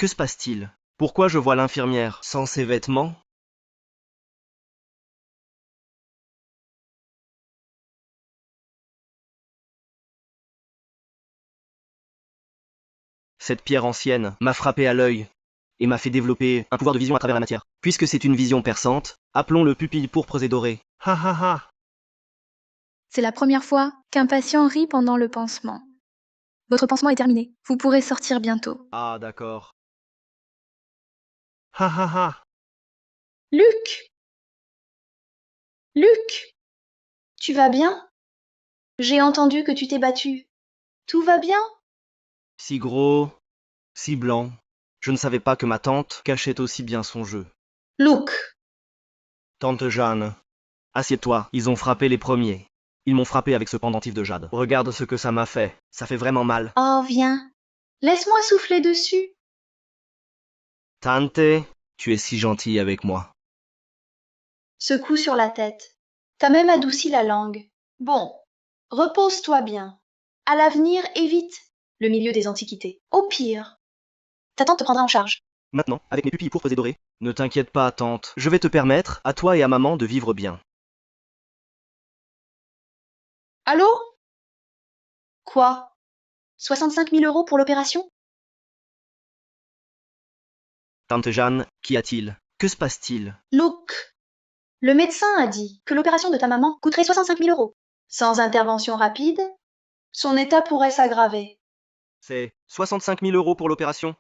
Que se passe-t-il? Pourquoi je vois l'infirmière sans ses vêtements? Cette pierre ancienne m'a frappé à l'œil et m'a fait développer un pouvoir de vision à travers la matière. Puisque c'est une vision perçante, appelons-le pupille pourpres et dorées. Ha ha ha! C'est la première fois qu'un patient rit pendant le pansement. Votre pansement est terminé. Vous pourrez sortir bientôt. Ah, d'accord. Ha ha ha! Luc! Luc! Tu vas bien? J'ai entendu que tu t'es battu. Tout va bien? Si gros, si blanc. Je ne savais pas que ma tante cachait aussi bien son jeu. Luc! Tante Jeanne, assieds-toi, ils ont frappé les premiers. Ils m'ont frappé avec ce pendentif de jade. Regarde ce que ça m'a fait. Ça fait vraiment mal. Oh, viens. Laisse-moi souffler dessus. Tante, tu es si gentille avec moi. Secoue sur la tête. T'as même adouci la langue. Bon, repose-toi bien. À l'avenir, évite le milieu des antiquités. Au pire, ta tante te prendra en charge. Maintenant, avec mes pupilles pourpres et dorées. Ne t'inquiète pas, tante. Je vais te permettre, à toi et à maman, de vivre bien. Allô? Quoi? 65 000 € pour l'opération? Tante Jeanne, qu'y a-t-il? Que se passe-t-il? Luc, le médecin a dit que l'opération de ta maman coûterait 65 000 €. Sans intervention rapide, son état pourrait s'aggraver. C'est 65 000 € pour l'opération?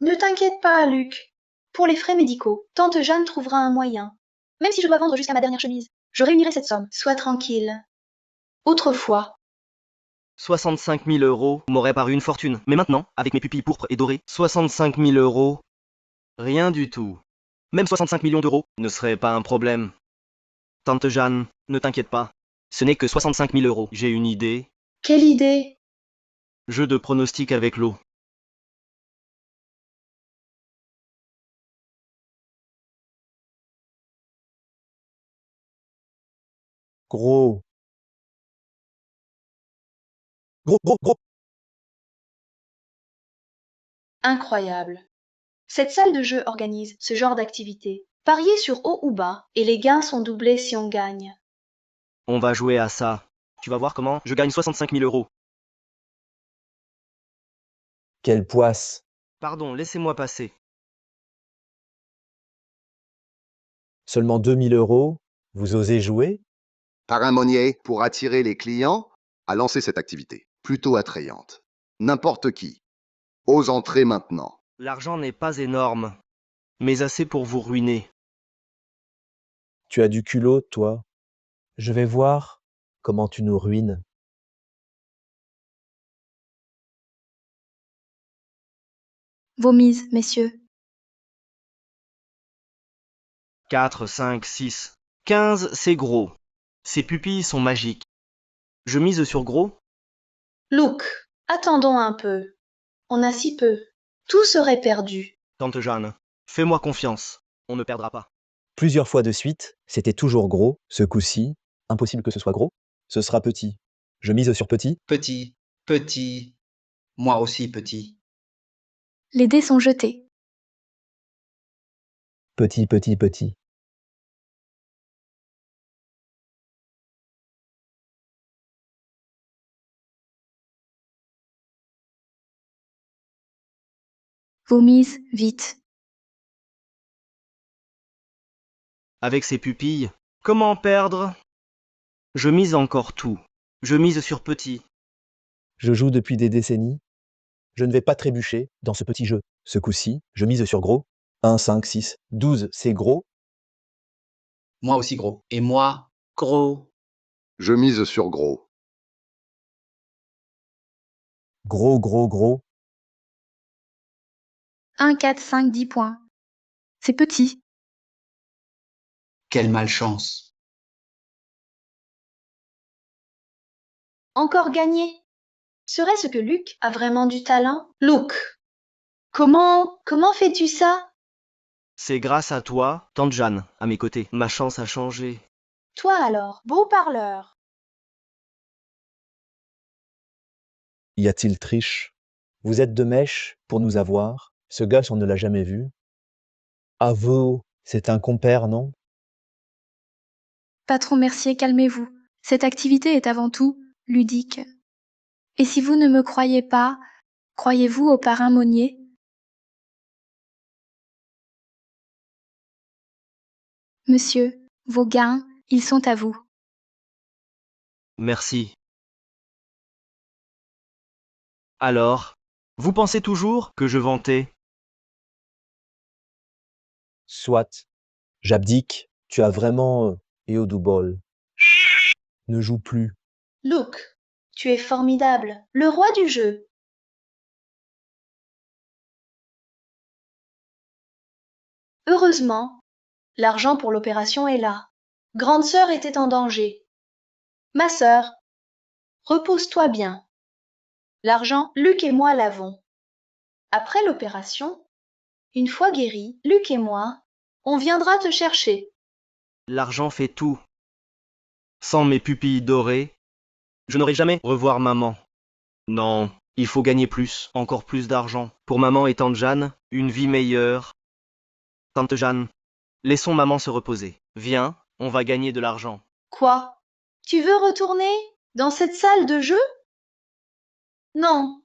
Ne t'inquiète pas, Luc. Pour les frais médicaux, tante Jeanne trouvera un moyen. Même si je dois vendre jusqu'à ma dernière chemise, je réunirai cette somme. Sois tranquille. Autrefois, 65 000 € m'aurait paru une fortune. Mais maintenant, avec mes pupilles pourpres et dorées, 65 000 €, rien du tout. Même 65 millions d'euros ne serait pas un problème. Tante Jeanne, ne t'inquiète pas. Ce n'est que 65 000 €. J'ai une idée. quelle idée! Jeu de pronostic avec l'eau. Gros. Gros, gros, gros. Incroyable. Cette salle de jeu organise ce genre d'activité. Pariez sur haut ou bas, et les gains sont doublés si on gagne. On va jouer à ça. Tu vas voir comment je gagne 65 000 €. Quelle poisse. Pardon, laissez-moi passer. Seulement 2000 €. Vous osez jouer? Parrain Monnier, pour attirer les clients, a lancé cette activité, plutôt attrayante. N'importe qui ose entrer maintenant. L'argent n'est pas énorme, mais assez pour vous ruiner. Tu as du culot, toi. Je vais voir comment tu nous ruines. Vos mises, messieurs. 4, 5, 6, 15, c'est gros. Ces pupilles sont magiques. Je mise sur gros? Luc, attendons un peu. On a si peu. Tout serait perdu. Tante Jeanne, fais-moi confiance. On ne perdra pas. Plusieurs fois de suite, c'était toujours gros. Ce coup-ci, impossible que ce soit gros. Ce sera petit. Je mise sur petit. Petit, petit, moi aussi petit. Les dés sont jetés. Petit, petit, petit. Vos mises, vite. Avec ces pupilles, comment perdre? Je mise encore tout. Je mise sur petit. Je joue depuis des décennies. Je ne vais pas trébucher dans ce petit jeu. Ce coup-ci, je mise sur gros. 1, 5, 6, 12, c'est gros. Moi aussi gros. Et moi, gros. Je mise sur gros. Gros, gros, gros. 1, 4, 5, 10 points. C'est petit. Quelle malchance. Encore gagné. Serait-ce que Luc a vraiment du talent? Luc, comment fais-tu ça? C'est grâce à toi, tante Jeanne, à mes côtés. Ma chance a changé. Toi alors, beau parleur. Y a-t-il triche? Vous êtes de mèche pour nous avoir? Ce gars, on ne l'a jamais vu. Avo, c'est un compère, non? Patron Mercier, calmez-vous. Cette activité est avant tout ludique. Et si vous ne me croyez pas, croyez-vous au parrain Monnier? Monsieur, vos gains, ils sont à vous. Merci. Alors, vous pensez toujours que je vantais? Soit. J'abdique. Tu as vraiment Eodubol. Ne joue plus. Luke, tu es formidable, le roi du jeu. Heureusement, l'argent pour l'opération est là. Grande sœur était en danger. Ma sœur, repose-toi bien. L'argent, Luc et moi l'avons. Après l'opération, une fois guéri, Luc et moi, on viendra te chercher. L'argent fait tout. Sans mes pupilles dorées, je n'aurai jamais revoir maman. Non, il faut gagner plus, encore plus d'argent. Pour maman et tante Jeanne, une vie meilleure. Tante Jeanne, laissons maman se reposer. Viens, on va gagner de l'argent. Quoi? Tu veux retourner dans cette salle de jeu? Non,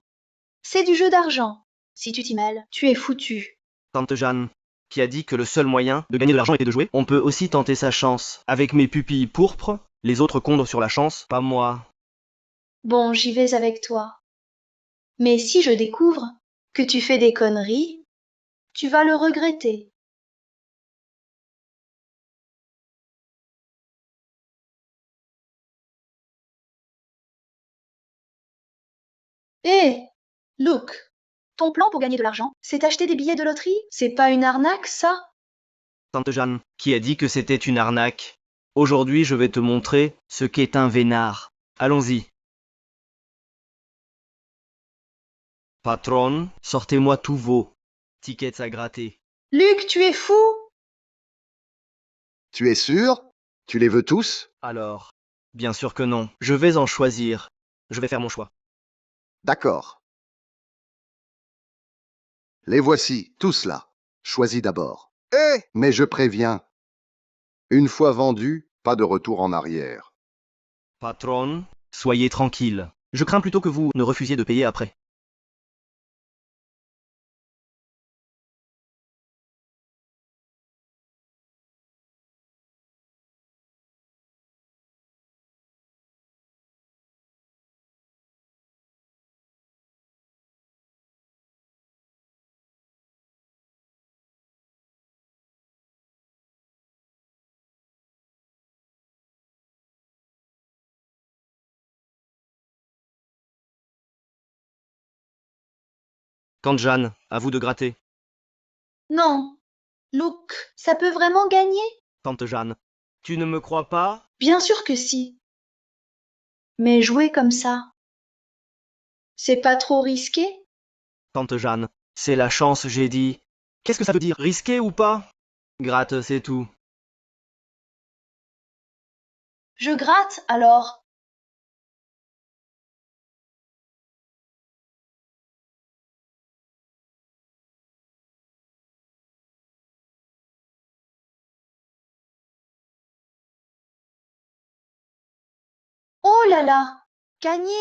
c'est du jeu d'argent. Si tu t'y mêles, tu es foutu. Tante Jeanne, qui a dit que le seul moyen de gagner de l'argent était de jouer, on peut aussi tenter sa chance. Avec mes pupilles pourpres, les autres comptent sur la chance, pas moi. Bon, j'y vais avec toi. Mais si je découvre que tu fais des conneries, tu vas le regretter. Hé, Luke, ton plan pour gagner de l'argent, c'est acheter des billets de loterie? C'est pas une arnaque, ça? Tante Jeanne, qui a dit que c'était une arnaque. Aujourd'hui, je vais te montrer ce qu'est un vénard. Allons-y. Patronne, sortez-moi tous vos tickets à gratter. Luke, tu es fou? Tu es sûr? Tu les veux tous? Alors, bien sûr que non. Je vais en choisir. Je vais faire mon choix. D'accord. Les voici, tous là. Choisis d'abord. Mais je préviens, une fois vendu, pas de retour en arrière. Patronne, soyez tranquille. Je crains plutôt que vous ne refusiez de payer après. Quand Jeanne, à vous de gratter. Non. Luke, ça peut vraiment gagner? Tante Jeanne, tu ne me crois pas? Bien sûr que si. Mais jouer comme ça, c'est pas trop risqué? Tante Jeanne, c'est la chance, j'ai dit. Qu'est-ce que ça veut dire, risqué ou pas? Gratte, c'est tout. Je gratte alors. Oh là là! Gagné!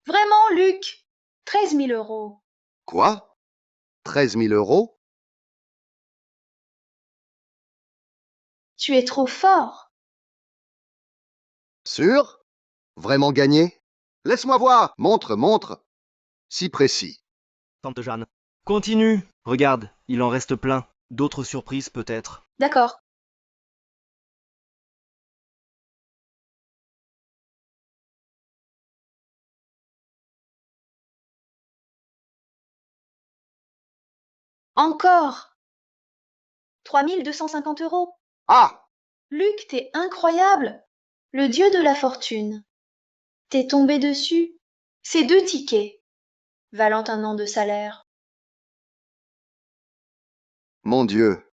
Vraiment, Luc! 13 000 euros. Quoi? 13 000 euros? Tu es trop fort. Sûr? Vraiment gagné? Laisse-moi voir! Montre, montre! Si précis. Tante Jeanne, continue. Regarde, il en reste plein. D'autres surprises peut-être. D'accord. Encore! 3 250 euros. Ah! Luc, t'es incroyable! Le dieu de la fortune. T'es tombé dessus. Ces 2 tickets, valant un an de salaire. Mon Dieu!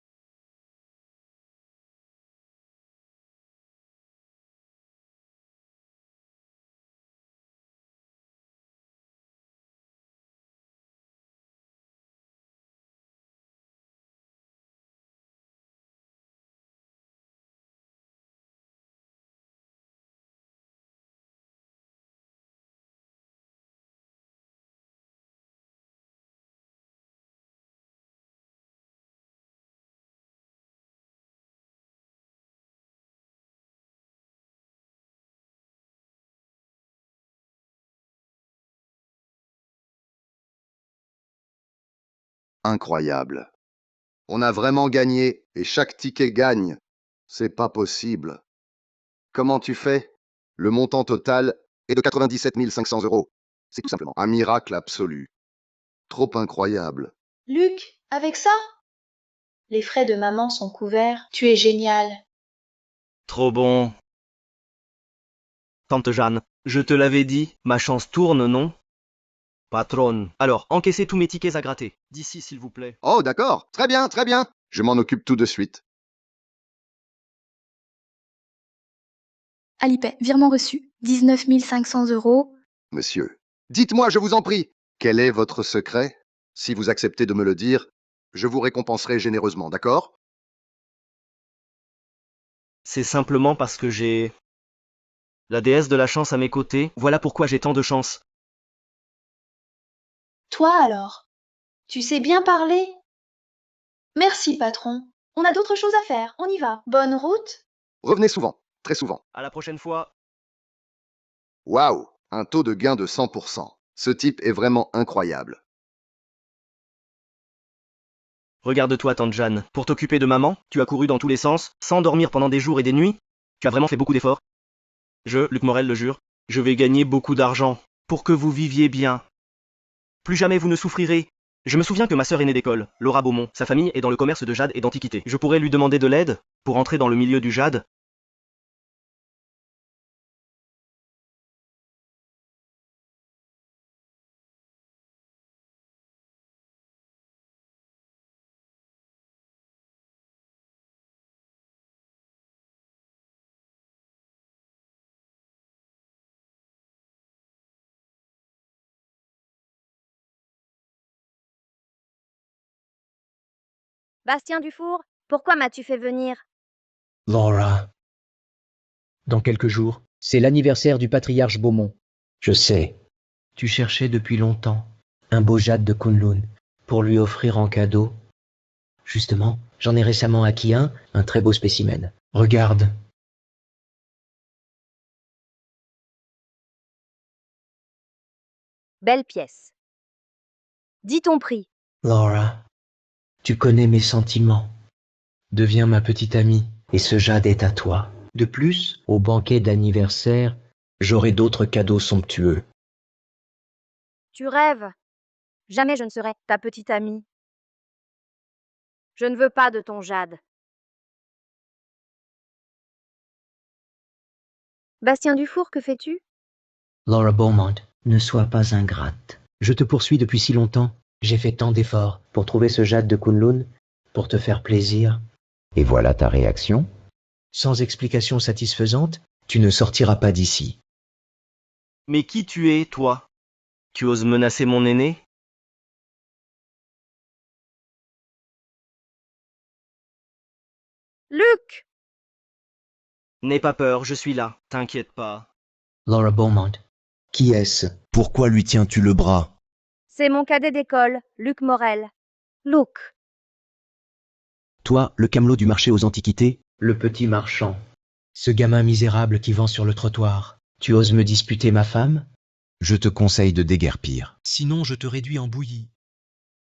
incroyable. On a vraiment gagné et chaque ticket gagne. C'est pas possible. Comment tu fais? Le montant total est de 97 500 euros. C'est tout simplement un miracle absolu. Trop incroyable. Luc, avec ça? Les frais de maman sont couverts. Tu es génial. Trop bon. Tante Jeanne, je te l'avais dit, ma chance tourne, non? Patronne. Alors, encaissez tous mes tickets à gratter. D'ici, s'il vous plaît. Oh, d'accord. Très bien, très bien. Je m'en occupe tout de suite. Alipay, virement reçu, 19 500 euros. Monsieur, dites-moi, je vous en prie, quel est votre secret? Si vous acceptez de me le dire, je vous récompenserai généreusement, d'accord? C'est simplement parce que j'ai la déesse de la chance à mes côtés. Voilà pourquoi j'ai tant de chance. Toi alors? Tu sais bien parler? Merci, patron. On a d'autres choses à faire. On y va. Bonne route. Revenez souvent, très souvent. À la prochaine fois. Waouh, un taux de gain de 100%. Ce type est vraiment incroyable. Regarde-toi, tante Jeanne. Pour t'occuper de maman, tu as couru dans tous les sens, sans dormir pendant des jours et des nuits. Tu as vraiment fait beaucoup d'efforts. Je, Luc Morel, le jure, je vais gagner beaucoup d'argent pour que vous viviez bien. Plus jamais vous ne souffrirez. Je me souviens que ma sœur aînée d'école, Laura Beaumont, sa famille est dans le commerce de jade et d'antiquités. Je pourrais lui demander de l'aide pour entrer dans le milieu du jade. Bastien Dufour, pourquoi m'as-tu fait venir? Laura. Dans quelques jours, c'est l'anniversaire du patriarche Beaumont. Je sais. Tu cherchais depuis longtemps un beau jade de Kunlun pour lui offrir en cadeau. Justement, j'en ai récemment acquis un très beau spécimen. Regarde. Belle pièce. Dis ton prix. Laura, tu connais mes sentiments. Deviens ma petite amie, et ce jade est à toi. De plus, au banquet d'anniversaire, j'aurai d'autres cadeaux somptueux. Tu rêves. Jamais je ne serai ta petite amie. Je ne veux pas de ton jade. Bastien Dufour, que fais-tu? Laura Beaumont, ne sois pas ingrate. Je te poursuis depuis si longtemps. J'ai fait tant d'efforts pour trouver ce jade de Kunlun, pour te faire plaisir. Et voilà ta réaction. Sans explication satisfaisante, tu ne sortiras pas d'ici. Mais qui tu es, toi? Tu oses menacer mon aîné? Luc! N'aie pas peur, je suis là, t'inquiète pas. Laura Beaumont. Qui est-ce? Pourquoi lui tiens-tu le bras? C'est mon cadet d'école, Luc Morel. Luc. Toi, le camelot du marché aux antiquités? Le petit marchand. Ce gamin misérable qui vend sur le trottoir. Tu oses me disputer ma femme? Je te conseille de déguerpir. Sinon, je te réduis en bouillie.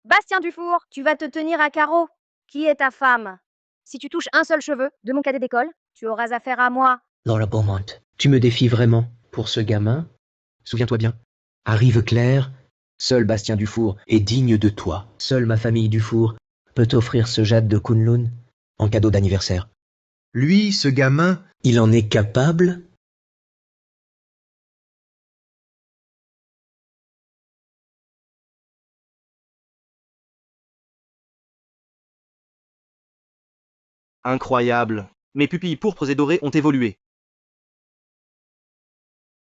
Bastien Dufour, tu vas te tenir à carreau. Qui est ta femme? Si tu touches un seul cheveu de mon cadet d'école, tu auras affaire à moi. Laura Beaumont, tu me défies vraiment pour ce gamin? Souviens-toi bien. Arrive Claire, seul Bastien Dufour est digne de toi. Seule ma famille Dufour peut t'offrir ce jade de Kunlun en cadeau d'anniversaire. Lui, ce gamin, il en est capable? Incroyable. Mes pupilles pourpres et dorées ont évolué.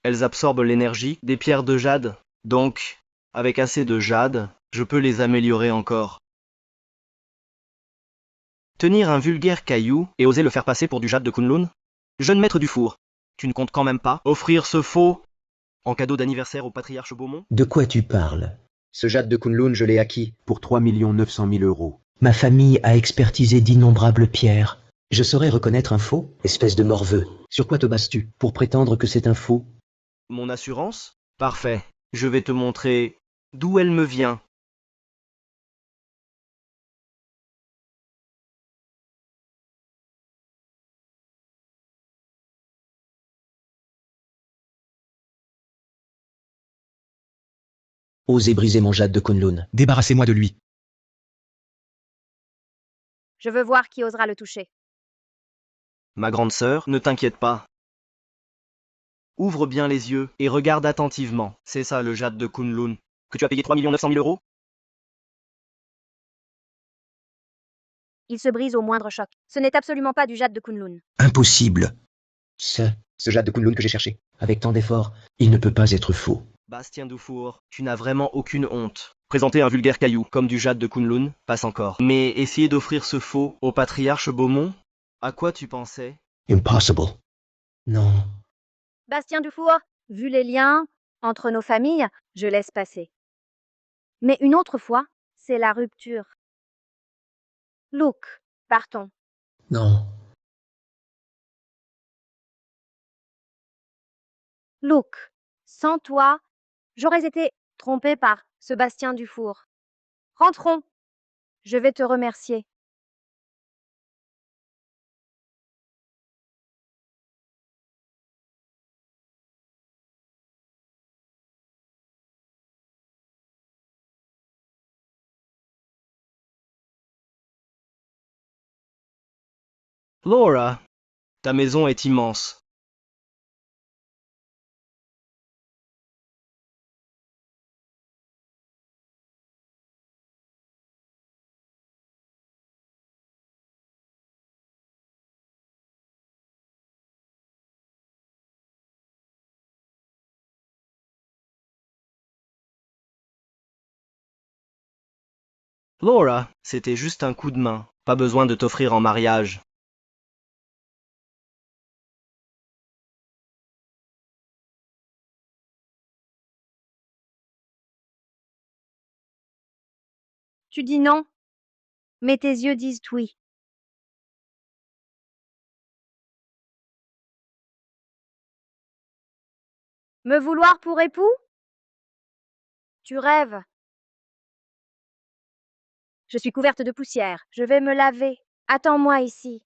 Elles absorbent l'énergie des pierres de jade. Donc, avec assez de jade, je peux les améliorer encore. Tenir un vulgaire caillou et oser le faire passer pour du jade de Kunlun? Jeune maître du four, tu ne comptes quand même pas offrir ce faux en cadeau d'anniversaire au patriarche Beaumont? De quoi tu parles? Ce jade de Kunlun, je l'ai acquis. Pour 3 900 000 euros. Ma famille a expertisé d'innombrables pierres. Je saurais reconnaître un faux, espèce de morveux. Sur quoi te bases-tu pour prétendre que c'est un faux? Mon assurance? Parfait. Je vais te montrer d'où elle me vient. osé briser mon jade de Kunlun. Débarrassez-moi de lui. Je veux voir qui osera le toucher. Ma grande sœur, ne t'inquiète pas. Ouvre bien les yeux et regarde attentivement. C'est ça le jade de Kunlun, que tu as payé 3 900 000 euros? Il se brise au moindre choc. Ce n'est absolument pas du jade de Kunlun. Impossible. Ce jade de Kunlun que j'ai cherché. Avec tant d'efforts, il ne peut pas être faux. Bastien Dufour, tu n'as vraiment aucune honte. Présenter un vulgaire caillou comme du jade de Kunlun, passe encore. Mais essayer d'offrir ce faux au patriarche Beaumont? À quoi tu pensais? Impossible. Non. Bastien Dufour, vu les liens entre nos familles, je laisse passer. Mais une autre fois, c'est la rupture. Luke, partons. Non. Luke, sans toi, j'aurais été trompée par ce Bastien Dufour. Rentrons. Je vais te remercier. Laura, ta maison est immense. Laura, c'était juste un coup de main. Pas besoin de t'offrir en mariage. Tu dis non, mais tes yeux disent oui. Me vouloir pour époux? Tu rêves. Je suis couverte de poussière. Je vais me laver. Attends-moi ici.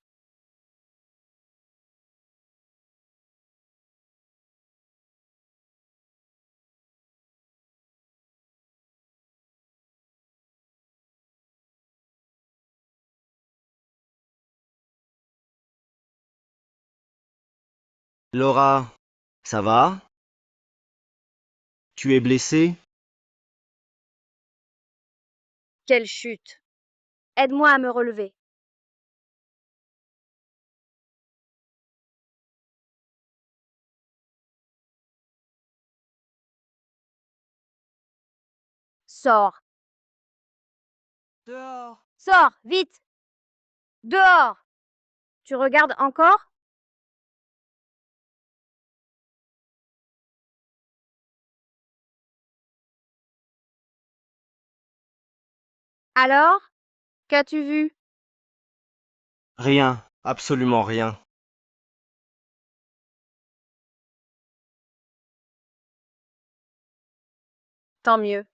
Laura, ça va? Tu es blessée? Quelle chute. Aide-moi à me relever. Sors. Dehors. Sors, vite. Dehors. Tu regardes encore? Alors? Qu'as-tu vu? Rien, absolument rien. Tant mieux.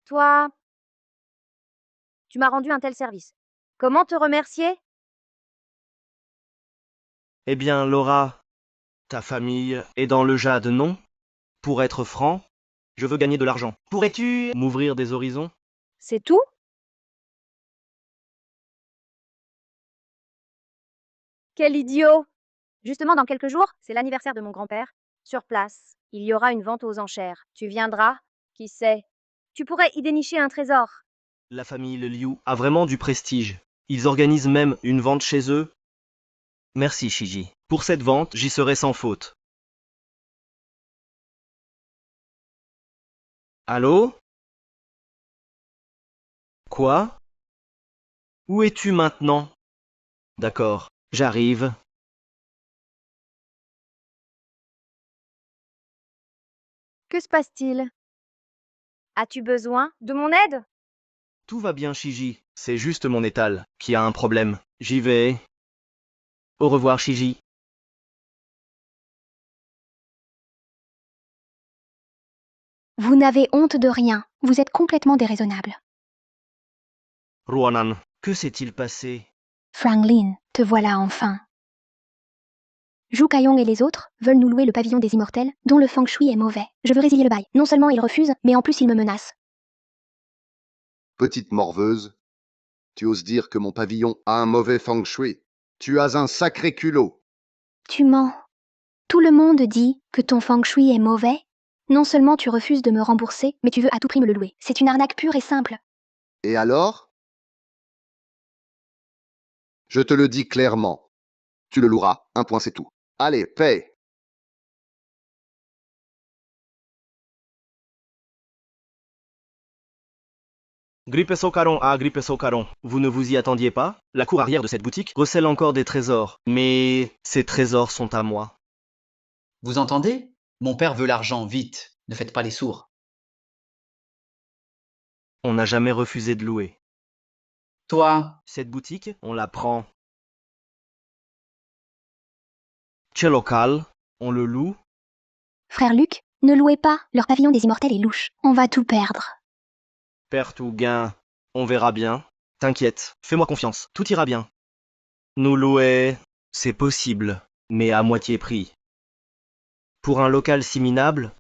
Toi, tu m'as rendu un tel service. Comment te remercier? Eh bien, Laura, ta famille est dans le jade, non? Pour être franc, je veux gagner de l'argent. Pourrais-tu m'ouvrir des horizons? C'est tout? Quel idiot! Justement, dans quelques jours, c'est l'anniversaire de mon grand-père. Sur place, il y aura une vente aux enchères. Tu viendras? Qui sait? Tu pourrais y dénicher un trésor. La famille Le Liu a vraiment du prestige. Ils organisent même une vente chez eux. Merci, Shiji. Pour cette vente, j'y serai sans faute. Allô? Quoi? Où es-tu maintenant? D'accord, j'arrive. Que se passe-t-il? As-tu besoin de mon aide? Tout va bien, Shiji. C'est juste mon étal qui a un problème. J'y vais. Au revoir, Shiji. Vous n'avez honte de rien. Vous êtes complètement déraisonnable. Ruanan, que s'est-il passé? Franklin, te voilà enfin. Zhu Kaiyong et les autres veulent nous louer le pavillon des immortels, dont le feng shui est mauvais. Je veux résilier le bail. Non seulement ils refusent, mais en plus ils me menacent. Petite morveuse, tu oses dire que mon pavillon a un mauvais feng shui. Tu as un sacré culot. Tu mens. Tout le monde dit que ton feng shui est mauvais. Non seulement tu refuses de me rembourser, mais tu veux à tout prix me le louer. C'est une arnaque pure et simple. Et alors? Je te le dis clairement. Tu le loueras, un point c'est tout. Allez, paie. Grippe Socaron, ah Grippe Socaron, vous ne vous y attendiez pas? La cour arrière de cette boutique recèle encore des trésors, mais ces trésors sont à moi. Vous entendez? Mon père veut l'argent, vite. Ne faites pas les sourds. On n'a jamais refusé de louer. Toi, Cette boutique, on la prend. Chez local, on le loue. Frère Luc, ne louez pas. Leur pavillon des immortels est louche. On va tout perdre. Perte ou gain, on verra bien. T'inquiète, fais-moi confiance, tout ira bien. Nous louer, c'est possible, mais à moitié prix. Pour un local si minable,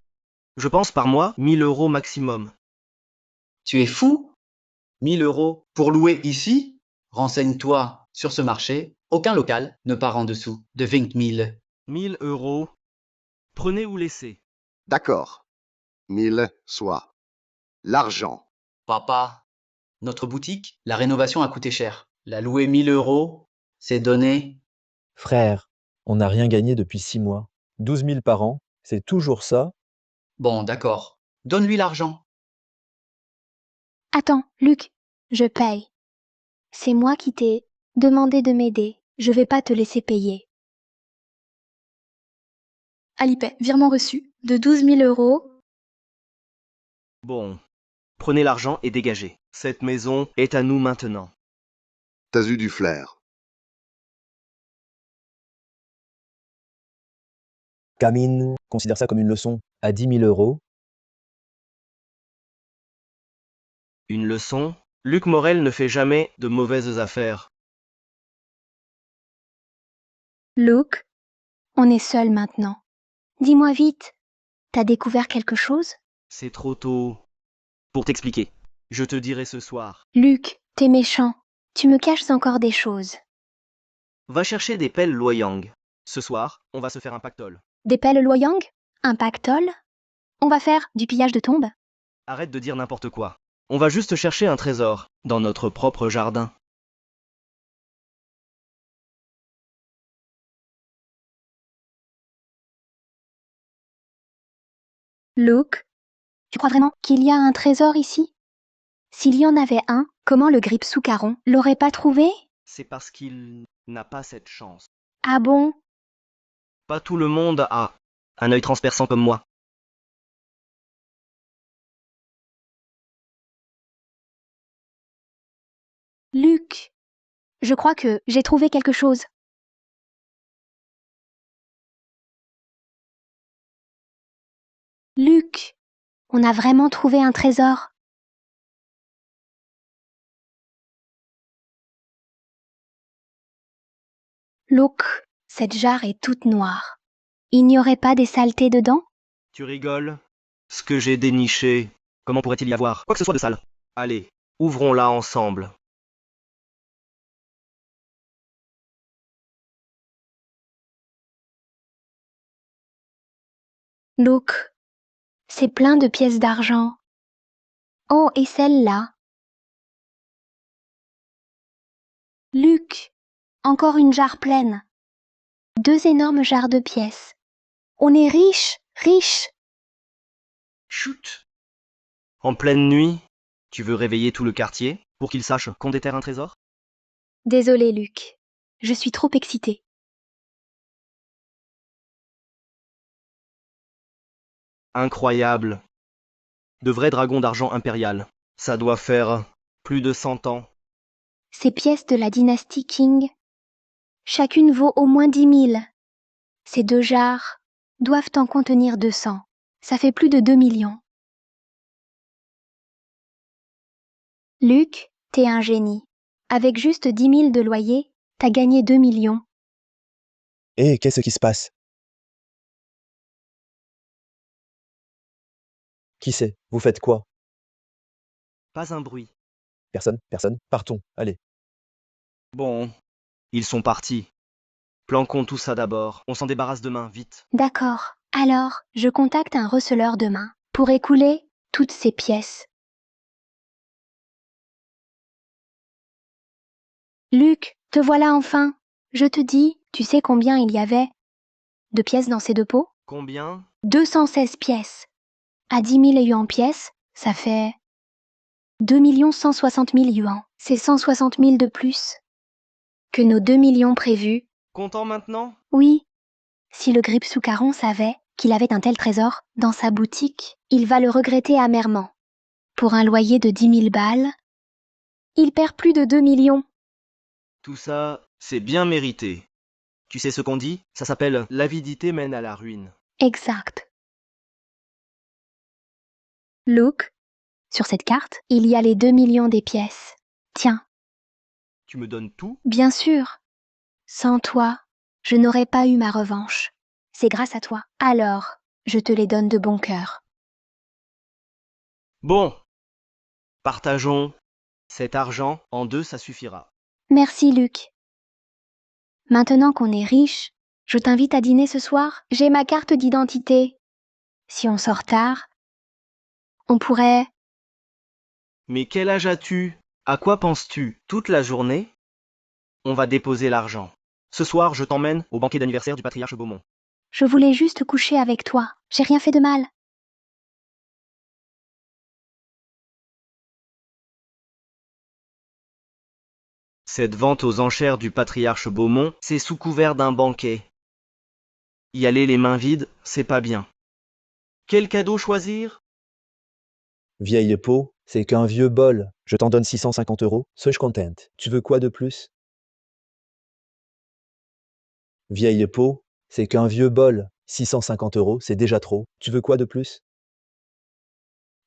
je pense par mois 1000 € maximum. tu es fou? 1000 € pour louer ici? Renseigne-toi sur ce marché. Aucun local ne part en dessous de 20 000. 1000 €. Prenez ou laissez. D'accord. 1000 soit. L'argent. Papa, notre boutique, la rénovation a coûté cher. La louer 1000 €, c'est donné. Frère, on n'a rien gagné depuis 6 mois. 12 000 par an, c'est toujours ça? Bon, d'accord. Donne-lui l'argent. Attends, Luc, je paye. C'est moi qui t'ai demandé de m'aider. Je vais pas te laisser payer. Alipay, virement reçu de 12 000 €. Bon, prenez l'argent et dégagez. Cette maison est à nous maintenant. T'as eu du flair. Camille considère ça comme une leçon. À 10 000 €, Une leçon? Luc Morel ne fait jamais de mauvaises affaires. Luc, on est seuls maintenant. Dis-moi vite, t'as découvert quelque chose? C'est trop tôt. Pour t'expliquer, je te dirai ce soir. Luc, t'es méchant. Tu me caches encore des choses. Va chercher des pelles Loyang. Ce soir, on va se faire un pactole. Des pelles Loyang? Un pactole? On va faire du pillage de tombes? Arrête de dire n'importe quoi. On va juste chercher un trésor, dans notre propre jardin. Luc, tu crois vraiment qu'il y a un trésor ici? S'il y en avait un, comment le grippe Soucaron l'aurait pas trouvé? C'est parce qu'il n'a pas cette chance. Ah bon? Pas tout le monde a un œil transperçant comme moi. Luc, je crois que j'ai trouvé quelque chose. Luc, on a vraiment trouvé un trésor. Luc, cette jarre est toute noire. Il n'y aurait pas des saletés dedans? Tu rigoles? Ce que j'ai déniché, comment pourrait-il y avoir quoi que ce soit de sale? Allez, ouvrons-la ensemble. Luc, c'est plein de pièces d'argent. Oh, et celle-là. Luc, encore une jarre pleine. 2 énormes jarres de pièces. On est riche, riche. Chut! En pleine nuit, tu veux réveiller tout le quartier pour qu'il sache qu'on déterre un trésor? Désolé, Luc. Je suis trop excitée. Incroyable. De vrais dragons d'argent impérial. Ça doit faire plus de 100 ans. Ces pièces de la dynastie Qing, chacune vaut au moins 10 000. Ces 2 jarres doivent en contenir 200. Ça fait plus de 2 millions. Luc, t'es un génie. Avec juste 10 000 de loyer, t'as gagné 2 millions. Hé, qu'est-ce qui se passe? Qui c'est? Vous faites quoi? Pas un bruit. Personne? Personne? Partons, allez. Bon, ils sont partis. Planquons tout ça d'abord. On s'en débarrasse demain, vite. D'accord. Alors, je contacte un receleur demain pour écouler toutes ces pièces. Luc, te voilà enfin. Je te dis, tu sais combien il y avait de pièces dans ces deux pots? Combien? 216 pièces. À 10 000 yuan pièces, ça fait 2 160 000 yuan. C'est 160 000 de plus que nos 2 millions prévus. Content maintenant? Oui, si le Gripsoucaron savait qu'il avait un tel trésor dans sa boutique, il va le regretter amèrement. Pour un loyer de 10 000 balles, il perd plus de 2 millions. Tout ça, c'est bien mérité. Tu sais ce qu'on dit? Ça s'appelle l'avidité mène à la ruine. Exact. Luke, sur cette carte, il y a les 2 millions des pièces. Tiens, Tu me donnes tout? bien sûr. Sans toi, je n'aurais pas eu ma revanche. C'est grâce à toi. Alors, je te les donne de bon cœur. Bon, partageons cet argent en deux, ça suffira. Merci, Luc. Maintenant qu'on est riche, je t'invite à dîner ce soir. J'ai ma carte d'identité. Si on sort tard, on pourrait... Mais quel âge as-tu? À quoi penses-tu? Toute la journée? On va déposer l'argent. Ce soir, je t'emmène au banquet d'anniversaire du patriarche Beaumont. Je voulais juste coucher avec toi. J'ai rien fait de mal. Cette vente aux enchères du patriarche Beaumont, c'est sous couvert d'un banquet. Y aller les mains vides, c'est pas bien. Quel cadeau choisir? Vieille peau, c'est qu'un vieux bol. Je t'en donne 650 €. Suis-je content? Tu veux quoi de plus? Vieille peau, c'est qu'un vieux bol. 650 €, c'est déjà trop. Tu veux quoi de plus?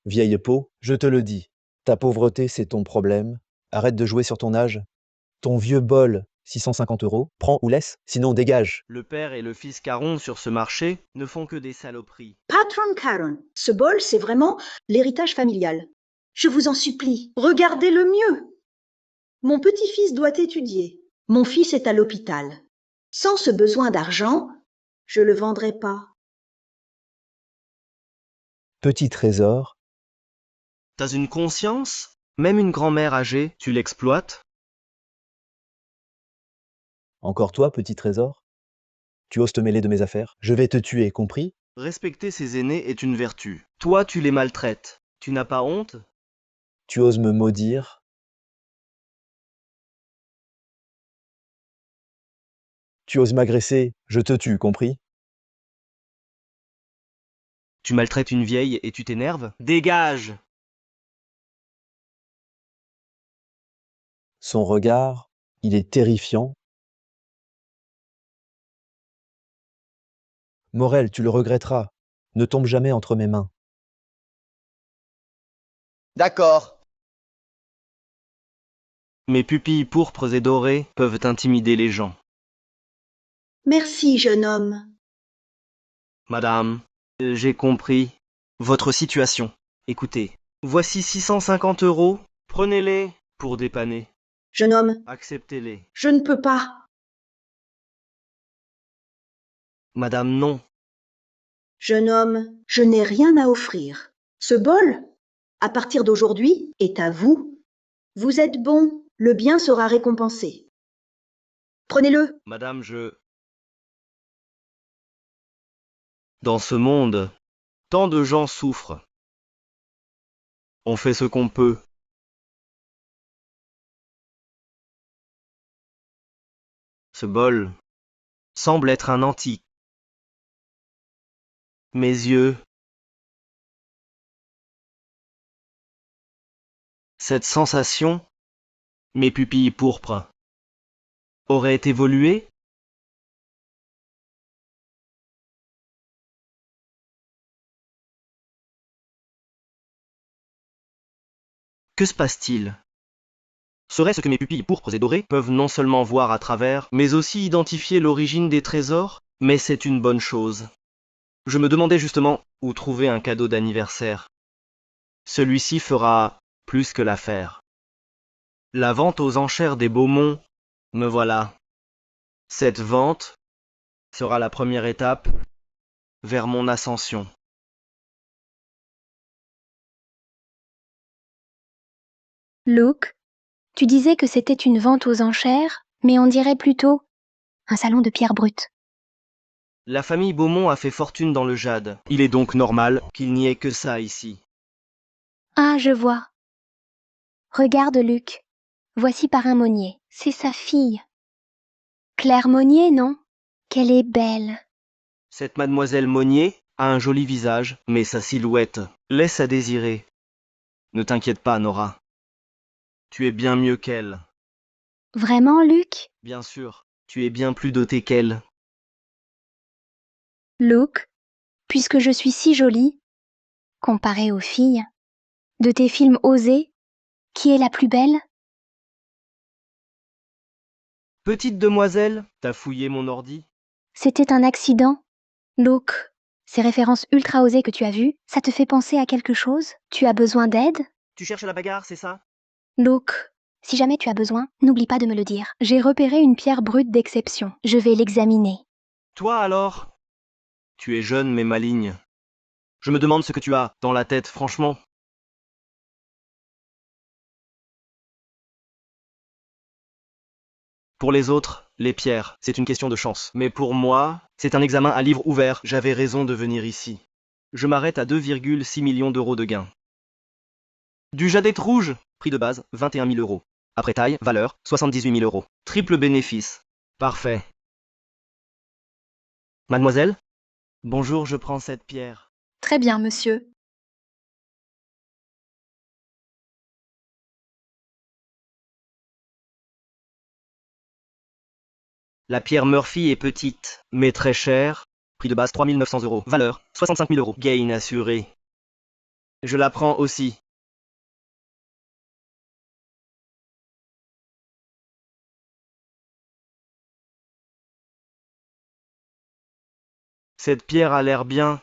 Vieille peau, je te le dis. Ta pauvreté, c'est ton problème. Arrête de jouer sur ton âge. Ton vieux bol, 650 €, prends ou laisse, sinon dégage. Le père et le fils Caron sur ce marché ne font que des saloperies. Patron Caron, ce bol, c'est vraiment l'héritage familial. Je vous en supplie, regardez-le mieux. Mon petit-fils doit étudier. Mon fils est à l'hôpital. Sans ce besoin d'argent, je le vendrai pas. Petit trésor, T'as une conscience? Même une grand-mère âgée, tu l'exploites? encore toi, petit trésor? Tu oses te mêler de mes affaires? Je vais te tuer, compris? Respecter ses aînés est une vertu. Toi, tu les maltraites. Tu n'as pas honte? Tu oses me maudire? Tu oses m'agresser? Je te tue, compris? Tu maltraites une vieille et tu t'énerves? Dégage! Son regard, il est terrifiant. Morel, tu le regretteras. Ne tombe jamais entre mes mains. D'accord. Mes pupilles pourpres et dorées peuvent intimider les gens. Merci, jeune homme. Madame, j'ai compris votre situation. Écoutez, voici 650 €. Prenez-les pour dépanner. Jeune homme, Acceptez-les. je ne peux pas. Madame, non. Jeune homme, je n'ai rien à offrir. Ce bol, à partir d'aujourd'hui, est à vous. Vous êtes bon, le bien sera récompensé. Prenez-le. Madame, Dans ce monde, tant de gens souffrent. On fait ce qu'on peut. Ce bol semble être un antique. Mes yeux, cette sensation, mes pupilles pourpres, auraient évolué? Que se passe-t-il? Serait-ce que mes pupilles pourpres et dorées peuvent non seulement voir à travers, mais aussi identifier l'origine des trésors? Mais c'est une bonne chose. Je me demandais justement où trouver un cadeau d'anniversaire. Celui-ci fera plus que l'affaire. La vente aux enchères des Beaumont, me voilà. Cette vente sera la première étape vers mon ascension. Luke, tu disais que c'était une vente aux enchères, mais on dirait plutôt un salon de pierre brute. La famille Beaumont a fait fortune dans le jade. Il est donc normal qu'il n'y ait que ça ici. Ah, je vois. Regarde, Luc. Voici Parrain Monnier. C'est sa fille. Claire Monnier, non? Qu'elle est belle. Cette mademoiselle Monnier a un joli visage, mais sa silhouette laisse à désirer. Ne t'inquiète pas, Nora. Tu es bien mieux qu'elle. Vraiment, Luc? Bien sûr, tu es bien plus dotée qu'elle. Luke, puisque je suis si jolie, comparée aux filles, de tes films osés, qui est la plus belle? Petite demoiselle, t'as fouillé mon ordi? C'était un accident. Luke, ces références ultra osées que tu as vues, ça te fait penser à quelque chose? Tu as besoin d'aide? Tu cherches la bagarre, c'est ça? Luke, si jamais tu as besoin, n'oublie pas de me le dire. J'ai repéré une pierre brute d'exception. Je vais l'examiner. Toi alors? Tu es jeune mais maligne. Je me demande ce que tu as dans la tête, franchement. Pour les autres, les pierres, c'est une question de chance. Mais pour moi, c'est un examen à livre ouvert. J'avais raison de venir ici. Je m'arrête à 2,6 millions d'euros de gains. Du jadette rouge, prix de base, 21 000 euros. Après taille, valeur, 78 000 euros. Triple bénéfice. Parfait. Mademoiselle? Bonjour, je prends cette pierre. Très bien, monsieur. La pierre Murphy est petite, mais très chère. Prix de base 3 900 euros. Valeur 65 000 euros. Gain assuré. Je la prends aussi. Cette pierre a l'air bien,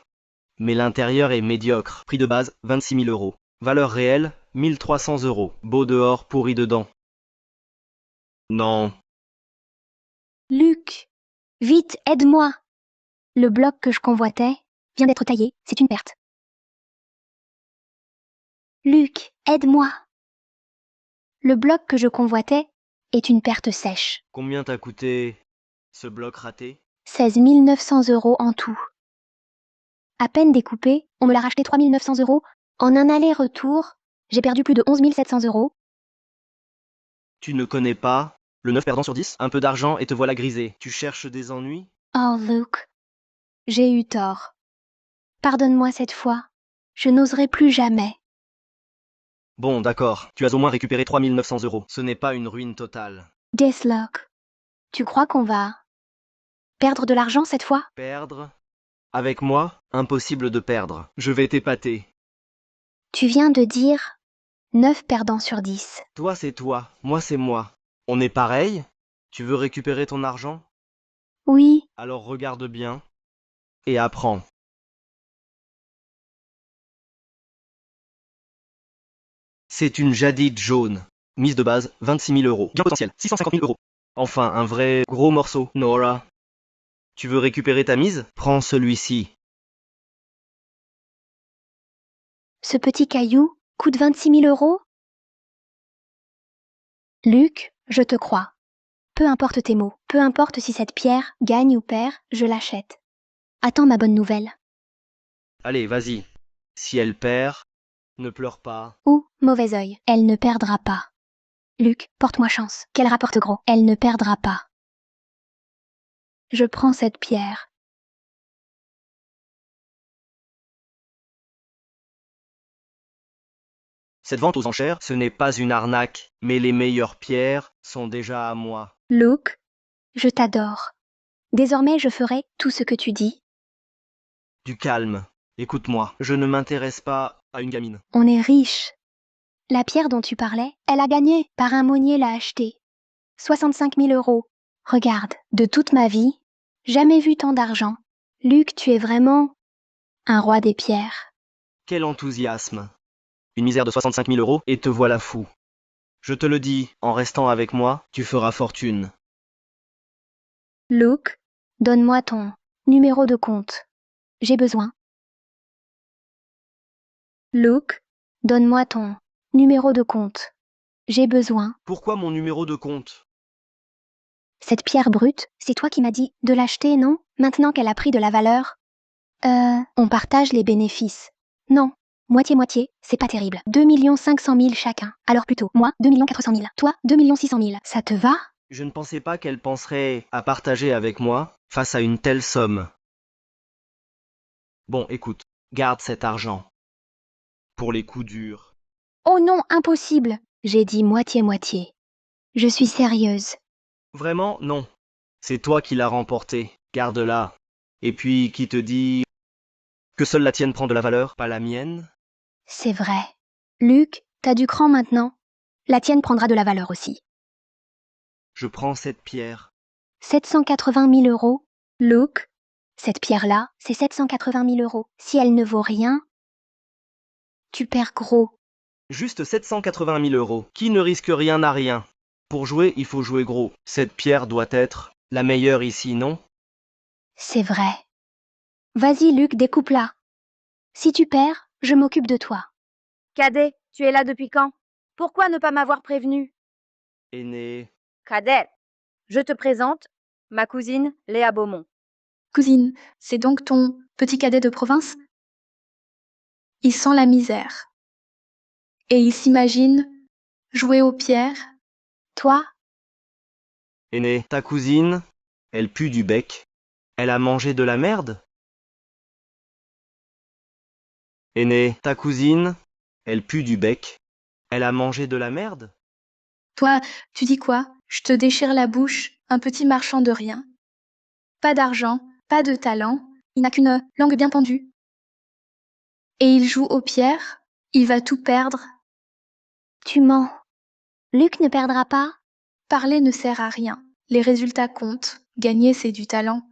mais l'intérieur est médiocre. Prix de base 26 000 euros. Valeur réelle 1300 euros. Beau dehors, pourri dedans. Non. Luc, vite, aide-moi. Le bloc que je convoitais vient d'être taillé, c'est une perte. Luc, aide-moi. Le bloc que je convoitais est une perte sèche. Combien t'a coûté ce bloc raté? 16 900 euros en tout. À peine découpé, on me l'a racheté 3 900 euros. En un aller-retour, j'ai perdu plus de 11 700 euros. Tu ne connais pas le 9 perdant sur 10? Un peu d'argent et te voilà grisé. Tu cherches des ennuis? Oh, Luke, j'ai eu tort. Pardonne-moi cette fois. Je n'oserai plus jamais. Bon, d'accord. Tu as au moins récupéré 3 900 euros. Ce n'est pas une ruine totale. Deathlock, tu crois qu'on va perdre de l'argent cette fois? Perdre? Avec moi, impossible de perdre. Je vais t'épater. Tu viens de dire 9 perdants sur 10. Toi, c'est toi. Moi, c'est moi. On est pareil? Tu veux récupérer ton argent? Oui, Alors regarde bien et apprends. C'est une jadide jaune. Mise de base, 26 000 euros. Gain potentiel, 650 000 euros. Enfin, un vrai gros morceau. Nora, tu veux récupérer ta mise? Prends celui-ci. ce petit caillou coûte 26 000 euros? Luc, je te crois. Peu importe tes mots, peu importe si cette pierre gagne ou perd, je l'achète. Attends ma bonne nouvelle. Allez, vas-y. Si elle perd, ne pleure pas. Ou, mauvais œil, elle ne perdra pas. Luc, porte-moi chance, qu'elle rapporte gros. Elle ne perdra pas. Je prends cette pierre. Cette vente aux enchères, ce n'est pas une arnaque, mais les meilleures pierres sont déjà à moi. Luc, je t'adore. Désormais je ferai tout ce que tu dis. Du calme. Écoute-moi, je ne m'intéresse pas à une gamine. On est riche. La pierre dont tu parlais, elle a gagné, par un monnier l'a achetée. 65 000 euros. Regarde, de toute ma vie, jamais vu tant d'argent. Luc, tu es vraiment un roi des pierres. Quel enthousiasme. Une misère de 65 000 euros et te voilà fou. Je te le dis, en restant avec moi, tu feras fortune. Luc, donne-moi ton numéro de compte. J'ai besoin. Luc, donne-moi ton numéro de compte. J'ai besoin. Pourquoi mon numéro de compte? Cette pierre brute, c'est toi qui m'as dit de l'acheter, non? Maintenant qu'elle a pris de la valeur. On partage les bénéfices. Non. Moitié-moitié, c'est pas terrible. 2 500 000 chacun. Alors plutôt, moi, 2 400 000. Toi, 2 600 000. Ça te va? Je ne pensais pas qu'elle penserait à partager avec moi face à une telle somme. Bon, écoute, garde cet argent. Pour les coups durs. Oh non, impossible. J'ai dit moitié-moitié. Je suis sérieuse. Vraiment, non. C'est toi qui l'as remporté. Garde-la. Et puis, qui te dit que seule la tienne prend de la valeur, pas la mienne? C'est vrai. Luc, t'as du cran maintenant. La tienne prendra de la valeur aussi. Je prends cette pierre. 780 000 euros. Luc, cette pierre-là, c'est 780 000 euros. Si elle ne vaut rien, tu perds gros. Juste 780 000 euros. Qui ne risque rien n'a rien. Pour jouer, il faut jouer gros. Cette pierre doit être la meilleure ici, non? C'est vrai. Vas-y, Luc, découpe-la. Si tu perds, je m'occupe de toi. Cadet, tu es là depuis quand? Pourquoi ne pas m'avoir prévenu? Aîné. Cadet, je te présente ma cousine Léa Beaumont. Cousine, c'est donc ton petit cadet de province? Il sent la misère. Et il s'imagine jouer aux pierres. Toi, Aîné, ta cousine, elle pue du bec. Elle a mangé de la merde? Aîné, ta cousine, elle pue du bec. Elle a mangé de la merde? Toi, tu dis quoi? Je te déchire la bouche, un petit marchand de rien. Pas d'argent, pas de talent, il n'a qu'une langue bien pendue. Et il joue aux pierres, il va tout perdre. tu mens. Luc ne perdra pas. Parler ne sert à rien. Les résultats comptent. Gagner, c'est du talent.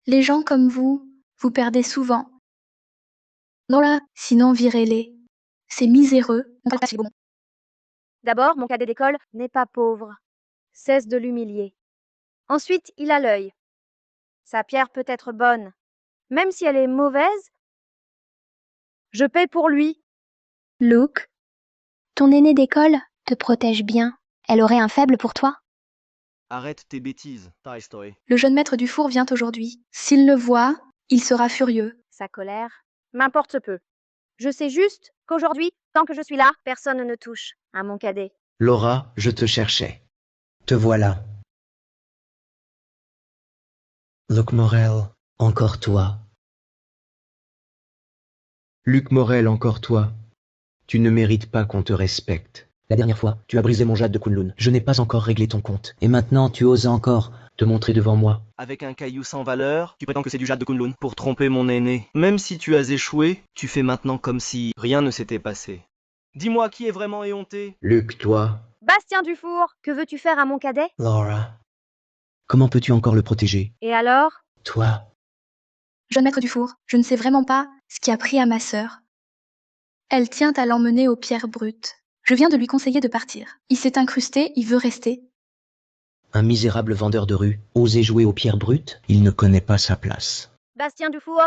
Les gens comme vous, vous perdez souvent. Non là, sinon virez-les. C'est miséreux. On parle pas si bon. D'abord, mon cadet d'école n'est pas pauvre. Cesse de l'humilier. Ensuite, il a l'œil. Sa pierre peut être bonne. Même si elle est mauvaise, je paie pour lui. Luc, ton aîné d'école te protège bien. Elle aurait un faible pour toi? Arrête tes bêtises, Toy Story. Le jeune maître du four vient aujourd'hui. S'il le voit, il sera furieux. Sa colère m'importe peu. Je sais juste qu'aujourd'hui, tant que je suis là, personne ne touche à mon cadet. Laura, je te cherchais. Te voilà. Luc Morel, encore toi. Luc Morel, encore toi. Tu ne mérites pas qu'on te respecte. La dernière fois, tu as brisé mon jade de Kunlun. Je n'ai pas encore réglé ton compte. Et maintenant, tu oses encore te montrer devant moi. Avec un caillou sans valeur, tu prétends que c'est du jade de Kunlun pour tromper mon aîné. Même si tu as échoué, tu fais maintenant comme si rien ne s'était passé. Dis-moi qui est vraiment éhonté? Luc, toi. Bastien Dufour, que veux-tu faire à mon cadet? Laura. Comment peux-tu encore le protéger? Et alors? Toi. Jeune maître du four, je ne sais vraiment pas ce qui a pris à ma sœur. Elle tient à l'emmener aux pierres brutes. Je viens de lui conseiller de partir. Il s'est incrusté, il veut rester. Un misérable vendeur de rue, oser jouer aux pierres brutes? Il ne connaît pas sa place. Bastien Dufour?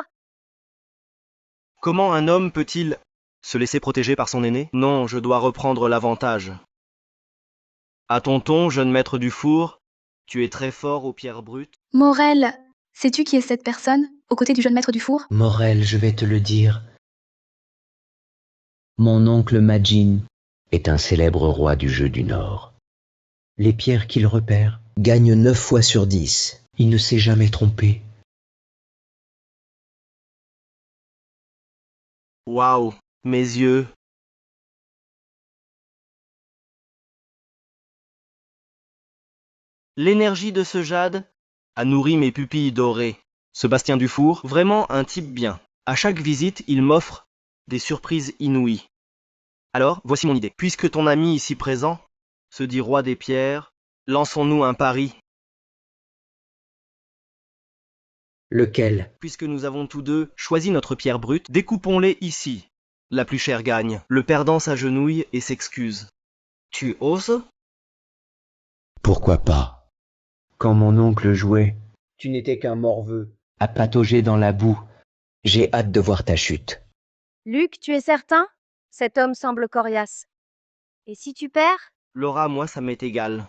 Comment un homme peut-il se laisser protéger par son aîné? Non, je dois reprendre l'avantage. À tonton, jeune maître du four, tu es très fort aux pierres brutes. Morel, sais-tu qui est cette personne, aux côtés du jeune maître du four? Morel, je vais te le dire. Mon oncle Majin est un célèbre roi du jeu du Nord. Les pierres qu'il repère gagnent 9 fois sur 10. Il ne s'est jamais trompé. Waouh, mes yeux. L'énergie de ce jade a nourri mes pupilles dorées. Ce Bastien Dufour, vraiment un type bien. À chaque visite, il m'offre des surprises inouïes. Alors, voici mon idée. Puisque ton ami ici présent se dit roi des pierres, lançons-nous un pari. Lequel? Puisque nous avons tous deux choisi notre pierre brute, découpons-les ici. La plus chère gagne. Le perdant s'agenouille et s'excuse. Tu oses? Pourquoi pas? Quand mon oncle jouait, tu n'étais qu'un morveux, à patauger dans la boue. J'ai hâte de voir ta chute. Luc, tu es certain? Cet homme semble coriace. Et si tu perds? Laura, moi, ça m'est égal.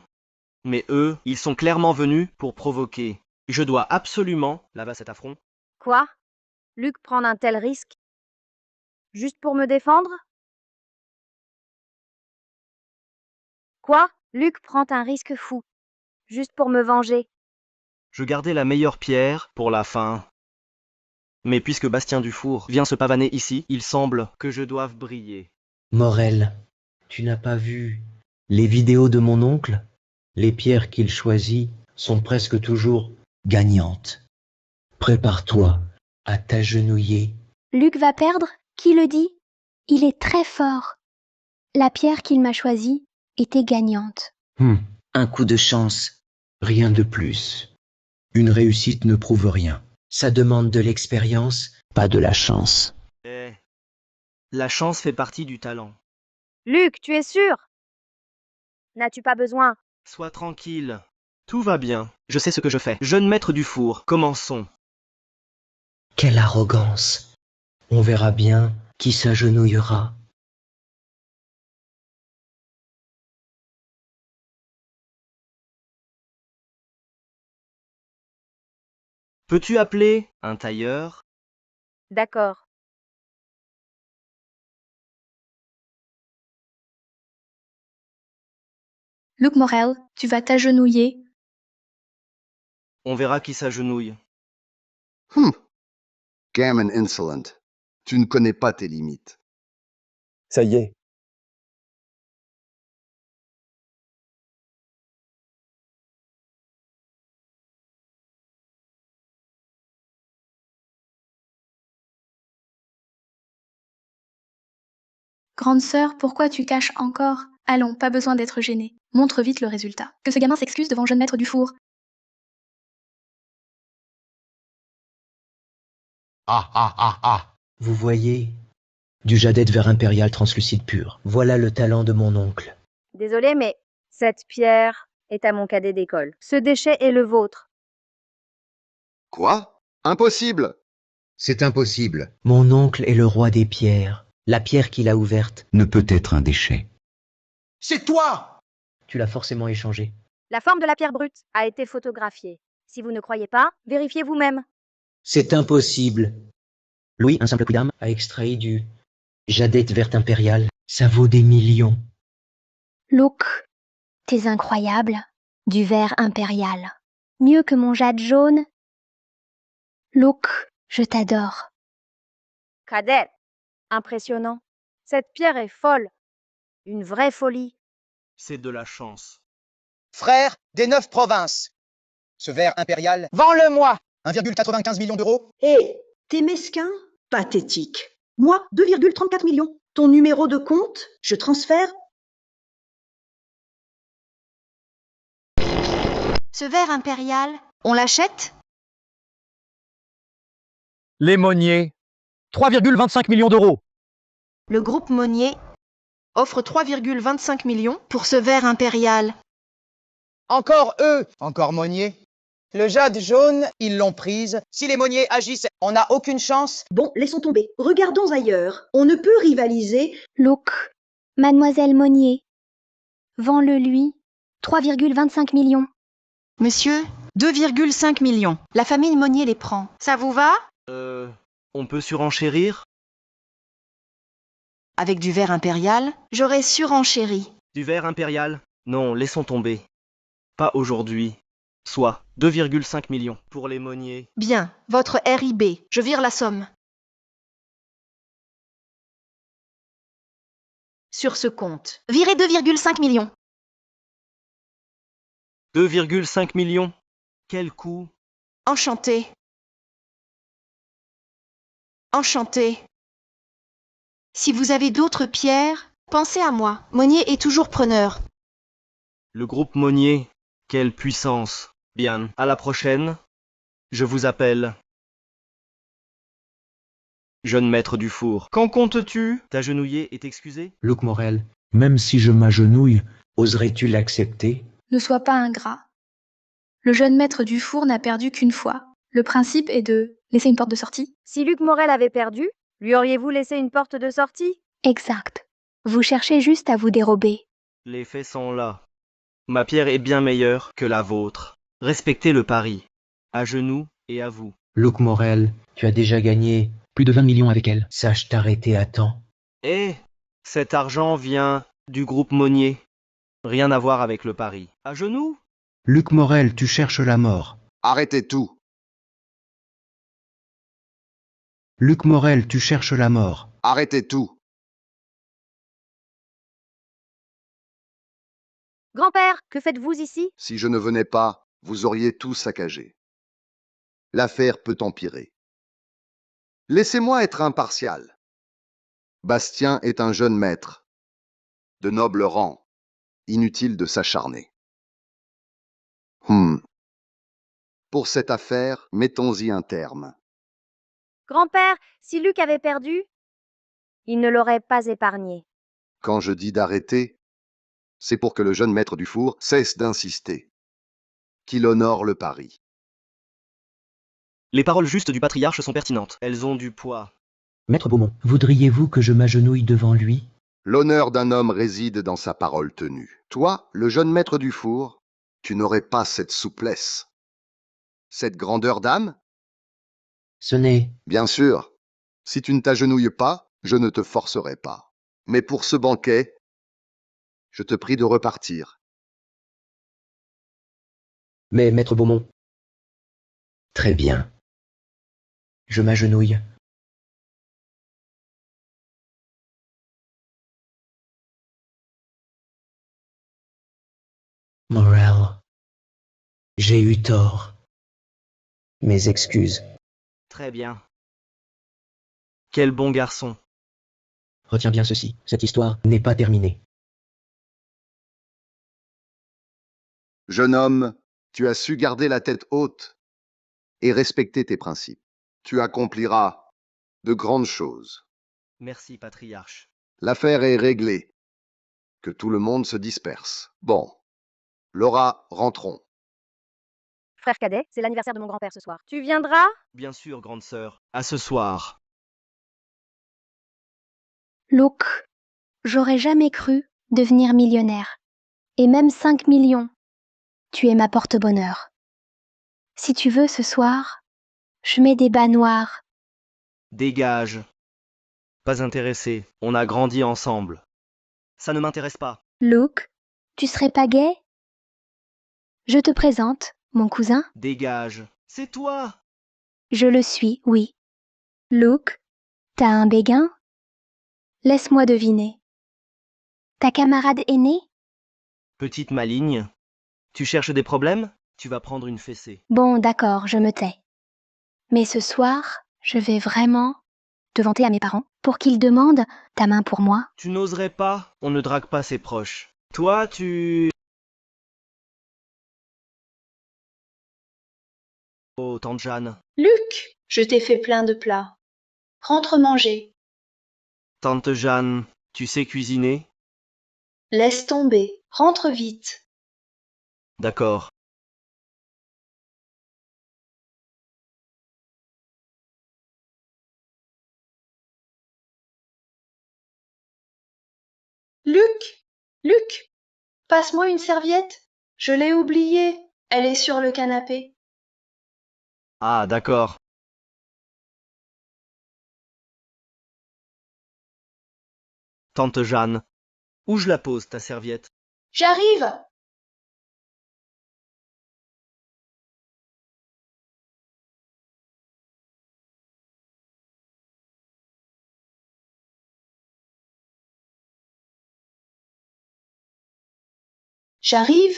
Mais eux, ils sont clairement venus pour provoquer. Je dois absolument, là-bas cet affront. Quoi? Luc prendre un tel risque? Juste pour me défendre? Quoi? Luc prend un risque fou. Juste pour me venger. Je gardais la meilleure pierre pour la fin. Mais puisque Bastien Dufour vient se pavaner ici, il semble que je doive briller. Morel, tu n'as pas vu les vidéos de mon oncle? Les pierres qu'il choisit sont presque toujours gagnantes. Prépare-toi à t'agenouiller. Luc va perdre? Qui le dit? Il est très fort. La pierre qu'il m'a choisie était gagnante. Un coup de chance, rien de plus. Une réussite ne prouve rien. Ça demande de l'expérience, pas de la chance. Eh, la chance fait partie du talent. Luc, tu es sûr? N'as-tu pas besoin? Sois tranquille. Tout va bien. Je sais ce que je fais. Jeune maître Dufour, commençons. Quelle arrogance! On verra bien qui s'agenouillera. Peux-tu appeler un tailleur? D'accord. Luc Morel, tu vas t'agenouiller. On verra qui s'agenouille. Gammon insolent. Tu ne connais pas tes limites. Ça y est. Grande sœur, pourquoi tu caches encore? Allons, pas besoin d'être gênée. Montre vite le résultat. Que ce gamin s'excuse devant jeune maître Dufour. Vous voyez? Du jadette vers impérial translucide pur. Voilà le talent de mon oncle. Désolé, mais cette pierre est à mon cadet d'école. Ce déchet est le vôtre. Quoi? Impossible! C'est impossible. Mon oncle est le roi des pierres. La pierre qu'il a ouverte Ne peut être un déchet. C'est toi! tu l'as forcément échangée. La forme de la pierre brute a été photographiée. Si vous ne croyez pas, vérifiez vous-même. C'est impossible. Louis, un simple quidam, a extrait du jadette verte impériale. Ça vaut des millions. Luc, t'es incroyable. Du verre impérial. Mieux que mon jade jaune. Luc, je t'adore. Cadet, impressionnant. Cette pierre est folle. Une vraie folie. C'est de la chance. Frère des 9 provinces. Ce verre impérial, Vends-le-moi. 1,95 million d'euros. Hé, t'es mesquin? Pathétique. Moi, 2,34 millions. Ton numéro de compte, je transfère. Ce verre impérial, on l'achète? Les Monniers, 3,25 millions d'euros. Le groupe Monnier offre 3,25 millions pour ce verre impérial. Encore eux, encore Monnier. Le jade jaune, ils l'ont prise. Si les Monniers agissent, on n'a aucune chance. Bon, laissons tomber. Regardons ailleurs. On ne peut rivaliser. Luc, Mademoiselle Monnier. Vends-le lui. 3,25 millions. Monsieur, 2,5 millions. La famille Monnier les prend. Ça vous va? On peut surenchérir? Avec du verre impérial, j'aurais surenchéri. Du verre impérial? Non, laissons tomber. Pas aujourd'hui. Soit 2,5 millions pour les Monniers. Bien, votre RIB, je vire la somme. Sur ce compte. Virez 2,5 millions. 2,5 millions? Quel coût? Enchanté. Enchanté. Si vous avez d'autres pierres, Pensez à moi. Monnier est toujours preneur. Le groupe Monnier, quelle puissance. Bien, à la prochaine. Je vous appelle. Jeune maître du four. Qu'en comptes-tu? T'agenouiller et t'excuser? Luc Morel, même si je m'agenouille, oserais-tu l'accepter? Ne sois pas ingrat. Le jeune maître du four n'a perdu qu'une fois. Le principe est de laisser une porte de sortie. Si Luc Morel avait perdu, lui auriez-vous laissé une porte de sortie? Exact. Vous cherchez juste à vous dérober. Les faits sont là. Ma pierre est bien meilleure que la vôtre. Respectez le pari. À genoux et à vous. Luc Morel, tu as déjà gagné plus de 20 millions avec elle. Sache t'arrêter à temps. Eh, cet argent vient du groupe Monnier. Rien à voir avec le pari. À genoux? Luc Morel, tu cherches la mort. Arrêtez tout. Luc Morel, tu cherches la mort. Arrêtez tout. Grand-père, que faites-vous ici? Si je ne venais pas, vous auriez tout saccagé. L'affaire peut empirer. Laissez-moi être impartial. Bastien est un jeune maître, de noble rang. Inutile de s'acharner. Pour cette affaire, mettons-y un terme. Grand-père, si Luc avait perdu, il ne l'aurait pas épargné. Quand je dis d'arrêter, c'est pour que le jeune maître du four cesse d'insister, qu'il honore le pari. Les paroles justes du patriarche sont pertinentes. Elles ont du poids. Maître Beaumont, voudriez-vous que je m'agenouille devant lui? L'honneur d'un homme réside dans sa parole tenue. Toi, le jeune maître du four, tu n'aurais pas cette souplesse, cette grandeur d'âme? Ce n'est... Bien sûr, si tu ne t'agenouilles pas, je ne te forcerai pas. Mais pour ce banquet, je te prie de repartir. Mais, Maître Beaumont... Très bien. Je m'agenouille. Morel, j'ai eu tort. Mes excuses. Très bien. Quel bon garçon. Retiens bien ceci, cette histoire n'est pas terminée. Jeune homme, tu as su garder la tête haute et respecter tes principes. Tu accompliras de grandes choses. Merci, patriarche. L'affaire est réglée. Que tout le monde se disperse. Bon. Laura, rentrons. Frère cadet, c'est l'anniversaire de mon grand-père ce soir. Tu viendras? Bien sûr, grande sœur. À ce soir. Luc, j'aurais jamais cru devenir millionnaire. Et même 5 millions. Tu es ma porte-bonheur. Si tu veux ce soir, je mets des bas noirs. Dégage. Pas intéressé. On a grandi ensemble. Ça ne m'intéresse pas. Luc, tu serais pas gai? Je te présente, mon cousin. Dégage. C'est toi. Je le suis, oui. Luc, t'as un béguin? Laisse-moi deviner. Ta camarade aînée? Petite maligne. Tu cherches des problèmes? Tu vas prendre une fessée. Bon, d'accord, je me tais. Mais ce soir, je vais vraiment te vanter à mes parents pour qu'ils demandent ta main pour moi. Tu n'oserais pas. On ne drague pas ses proches. Toi, tu... Oh, tante Jeanne. Luc, je t'ai fait plein de plats. Rentre manger. Tante Jeanne, tu sais cuisiner? Laisse tomber. Rentre vite. D'accord. Luc, passe-moi une serviette. Je l'ai oubliée. Elle est sur le canapé. Ah, d'accord. Tante Jeanne, où je la pose, ta serviette? J'arrive. J'arrive.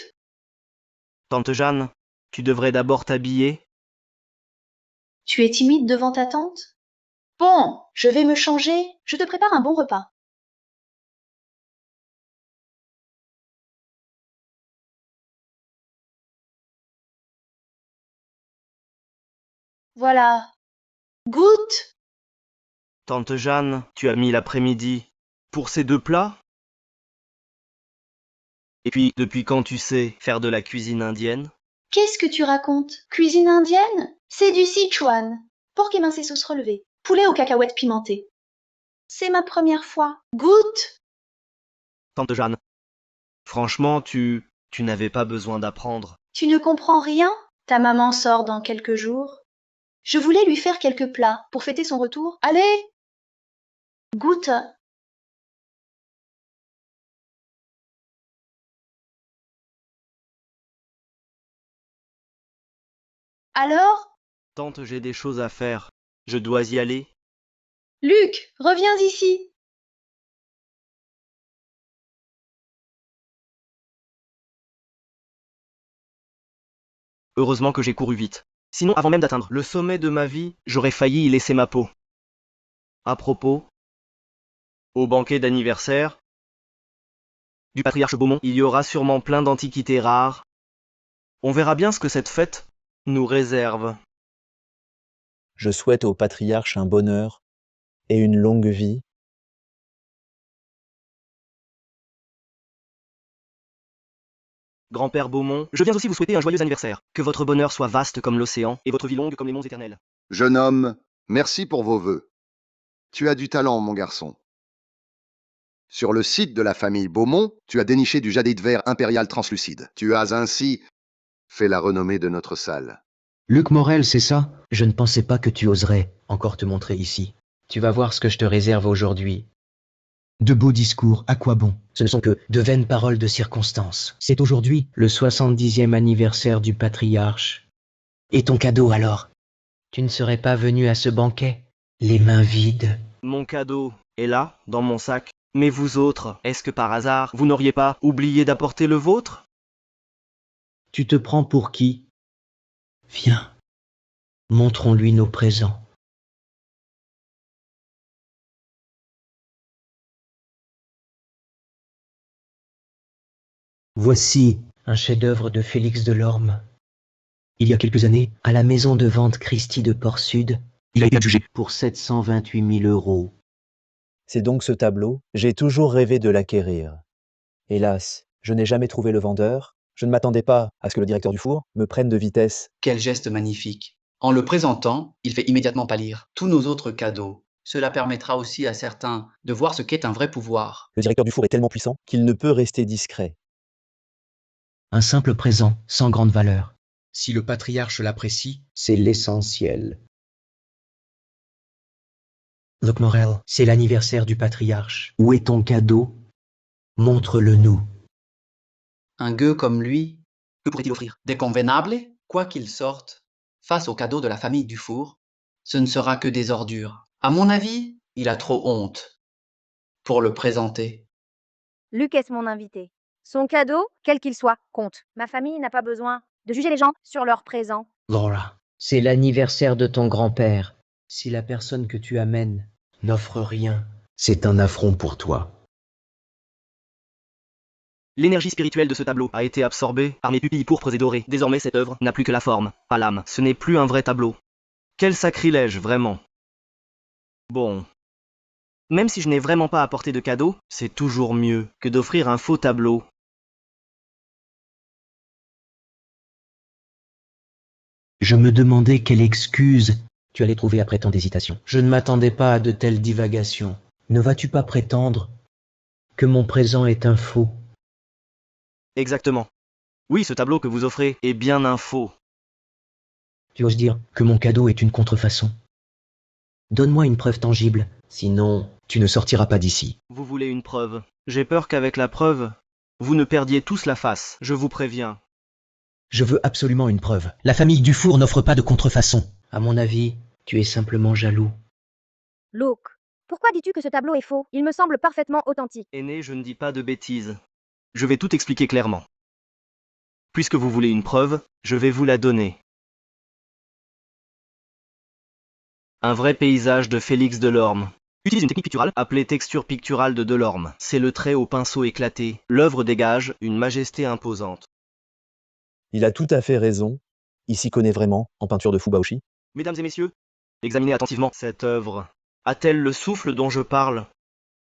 Tante Jeanne, tu devrais d'abord t'habiller. Tu es timide devant ta tante? Bon, je vais me changer. Je te prépare un bon repas. Voilà. Goûte. Tante Jeanne, tu as mis l'après-midi pour ces 2 plats? Et puis, depuis quand tu sais faire de la cuisine indienne? Qu'est-ce que tu racontes? Cuisine indienne? C'est du Sichuan. Porc émincé sauce relevée. Poulet aux cacahuètes pimentées. C'est ma première fois. Goûte. Tante Jeanne, franchement, tu n'avais pas besoin d'apprendre. Tu ne comprends rien? Ta maman sort dans quelques jours. Je voulais lui faire quelques plats pour fêter son retour. Allez! Goûte. Alors? Tante, j'ai des choses à faire. Je dois y aller. Luc, reviens ici. Heureusement que j'ai couru vite. Sinon, avant même d'atteindre le sommet de ma vie, j'aurais failli y laisser ma peau. À propos, au banquet d'anniversaire du patriarche Beaumont, il y aura sûrement plein d'antiquités rares. On verra bien ce que cette fête nous réserve. Je souhaite au patriarche un bonheur et une longue vie. Grand-père Beaumont, je viens aussi vous souhaiter un joyeux anniversaire. Que votre bonheur soit vaste comme l'océan et votre vie longue comme les monts éternels. Jeune homme, merci pour vos vœux. Tu as du talent, mon garçon. Sur le site de la famille Beaumont, tu as déniché du jadite vert impérial translucide. Tu as ainsi fait la renommée de notre salle. Luc Morel, c'est ça? Je ne pensais pas que tu oserais encore te montrer ici. Tu vas voir ce que je te réserve aujourd'hui. De beaux discours, à quoi bon? Ce ne sont que de vaines paroles de circonstance. C'est aujourd'hui le 70e anniversaire du patriarche. Et ton cadeau alors? Tu ne serais pas venu à ce banquet, les mains vides? Mon cadeau est là, dans mon sac. Mais vous autres, est-ce que par hasard, vous n'auriez pas oublié d'apporter le vôtre? Tu te prends pour qui? Viens, montrons-lui nos présents. Voici un chef-d'œuvre de Félix Delorme. Il y a quelques années, à la maison de vente Christie de Port-Sud, il a été adjugé pour 728 000 €. C'est donc ce tableau, j'ai toujours rêvé de l'acquérir. Hélas, je n'ai jamais trouvé le vendeur, je ne m'attendais pas à ce que le directeur du four me prenne de vitesse. Quel geste magnifique. En le présentant, il fait immédiatement pâlir tous nos autres cadeaux. Cela permettra aussi à certains de voir ce qu'est un vrai pouvoir. Le directeur du four est tellement puissant qu'il ne peut rester discret. Un simple présent, sans grande valeur. Si le patriarche l'apprécie, C'est l'essentiel. Luc Morel, c'est l'anniversaire du patriarche. Où est ton cadeau? Montre-le-nous. Un gueux comme lui, que pourrait-il offrir? Des convenables? Quoi qu'il sorte, face au cadeau de la famille Dufour, ce ne sera que des ordures. À mon avis, il a trop honte pour le présenter. Luc est mon invité. Son cadeau, quel qu'il soit, compte. Ma famille n'a pas besoin de juger les gens sur leur présent. Laura, c'est l'anniversaire de ton grand-père. Si la personne que tu amènes n'offre rien, c'est un affront pour toi. L'énergie spirituelle de ce tableau a été absorbée par mes pupilles pourpres et dorées. Désormais, cette œuvre n'a plus que la forme, pas l'âme. Ce n'est plus un vrai tableau. Quel sacrilège, vraiment. Bon. Même si je n'ai vraiment pas apporté de cadeau, c'est toujours mieux que d'offrir un faux tableau. Je me demandais quelle excuse tu allais trouver après tant d'hésitation. Je ne m'attendais pas à de telles divagations. Ne vas-tu pas prétendre que mon présent est un faux? Exactement. Oui, ce tableau que vous offrez est bien un faux. Tu oses dire que mon cadeau est une contrefaçon? Donne-moi une preuve tangible, sinon tu ne sortiras pas d'ici. Vous voulez une preuve? J'ai peur qu'avec la preuve, vous ne perdiez tous la face, je vous préviens. Je veux absolument une preuve. La famille Dufour n'offre pas de contrefaçon. À mon avis, tu es simplement jaloux. Luc, pourquoi dis-tu que ce tableau est faux? Il me semble parfaitement authentique. Aîné, je ne dis pas de bêtises. Je vais tout expliquer clairement. Puisque vous voulez une preuve, je vais vous la donner. Un vrai paysage de Félix Delorme. Utilise une technique picturale appelée texture picturale de Delorme. C'est le trait au pinceau éclaté. L'œuvre dégage une majesté imposante. Il a tout à fait raison. Il s'y connaît vraiment en peinture de Fubaoshi. Mesdames et messieurs, examinez attentivement cette œuvre. A-t-elle le souffle dont je parle?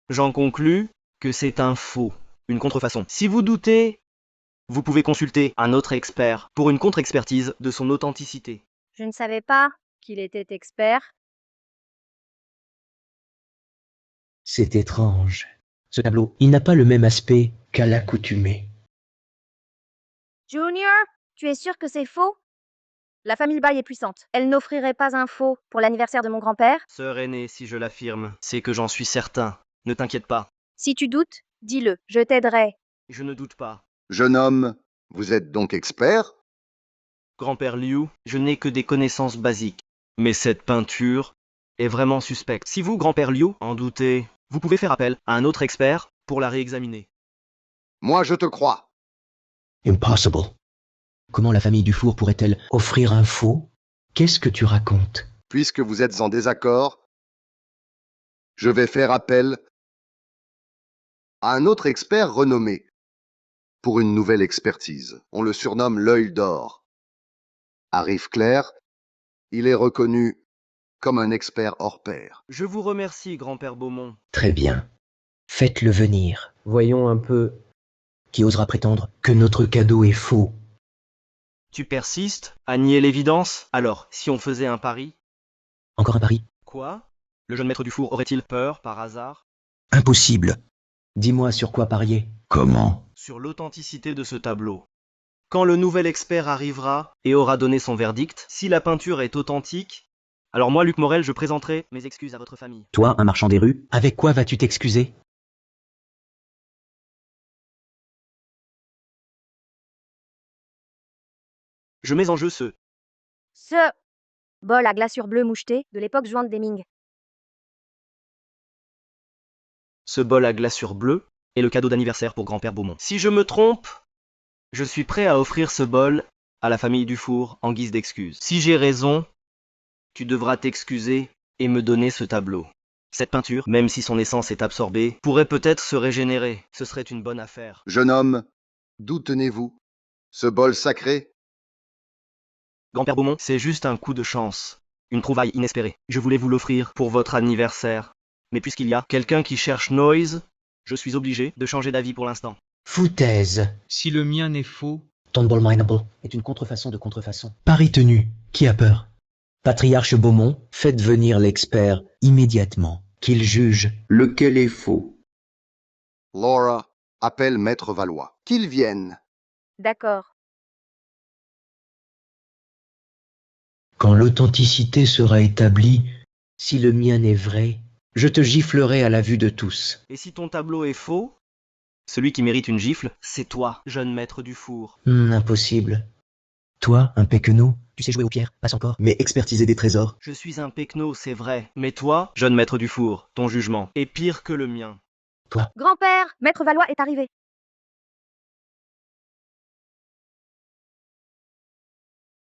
J'en conclus que c'est un faux, une contrefaçon. Si vous doutez, vous pouvez consulter un autre expert pour une contre-expertise de son authenticité. Je ne savais pas qu'il était expert. C'est étrange. Ce tableau, il n'a pas le même aspect qu'à l'accoutumée. Junior, tu es sûr que c'est faux? La famille Bay est puissante. Elle n'offrirait pas un faux pour l'anniversaire de mon grand-père? Sœur aînée, si je l'affirme, c'est que j'en suis certain. Ne t'inquiète pas. Si tu doutes, dis-le, je t'aiderai. Je ne doute pas. Jeune homme, vous êtes donc expert? Grand-père Liu, je n'ai que des connaissances basiques. Mais cette peinture est vraiment suspecte. Si vous, grand-père Liu, en doutez, vous pouvez faire appel à un autre expert pour la réexaminer. Moi, je te crois. Impossible. Comment la famille Dufour pourrait-elle offrir un faux? Qu'est-ce que tu racontes? Puisque vous êtes en désaccord, je vais faire appel à un autre expert renommé pour une nouvelle expertise. On le surnomme l'œil d'or. À Rive-Claire, il est reconnu comme un expert hors pair. Je vous remercie, grand-père Beaumont. Très bien. Faites-le venir. Voyons un peu qui osera prétendre que notre cadeau est faux. Tu persistes à nier l'évidence? Alors, si on faisait un pari? Encore un pari? Quoi? Le jeune maître du four aurait-il peur, par hasard? Impossible. Dis-moi sur quoi parier. Comment? Sur l'authenticité de ce tableau. Quand le nouvel expert arrivera et aura donné son verdict, si la peinture est authentique, alors moi, Luc Morel, je présenterai mes excuses à votre famille. Toi, un marchand des rues, avec quoi vas-tu t'excuser? Je mets en jeu ce bol à glaçure bleue mouchetée de l'époque jointe d'Heming. Ce bol à glaçure bleue est le cadeau d'anniversaire pour grand-père Beaumont. Si je me trompe, je suis prêt à offrir ce bol à la famille Dufour en guise d'excuse. Si j'ai raison, tu devras t'excuser et me donner ce tableau. Cette peinture, même si son essence est absorbée, pourrait peut-être se régénérer. Ce serait une bonne affaire. Jeune homme, d'où tenez-vous? Ce bol sacré? Grand-père Beaumont, c'est juste un coup de chance. Une trouvaille inespérée. Je voulais vous l'offrir pour votre anniversaire. Mais puisqu'il y a quelqu'un qui cherche Noise, je suis obligé de changer d'avis pour l'instant. Foutaise. Si le mien est faux, Tonball Mineable est une contrefaçon de contrefaçon. Pari tenu. Qui a peur? Patriarche Beaumont, faites venir l'expert immédiatement. Qu'il juge. Lequel est faux? Laura, appelle Maître Valois. Qu'il vienne. D'accord. Quand l'authenticité sera établie, si le mien est vrai, je te giflerai à la vue de tous. Et si ton tableau est faux, celui qui mérite une gifle, c'est toi, jeune maître du four. Impossible. Toi, un péquenot, tu sais jouer aux pierres, passe encore, mais expertiser des trésors. Je suis un pecno, c'est vrai. Mais toi, jeune maître du four, ton jugement est pire que le mien. Toi. Grand-père, Maître Valois est arrivé.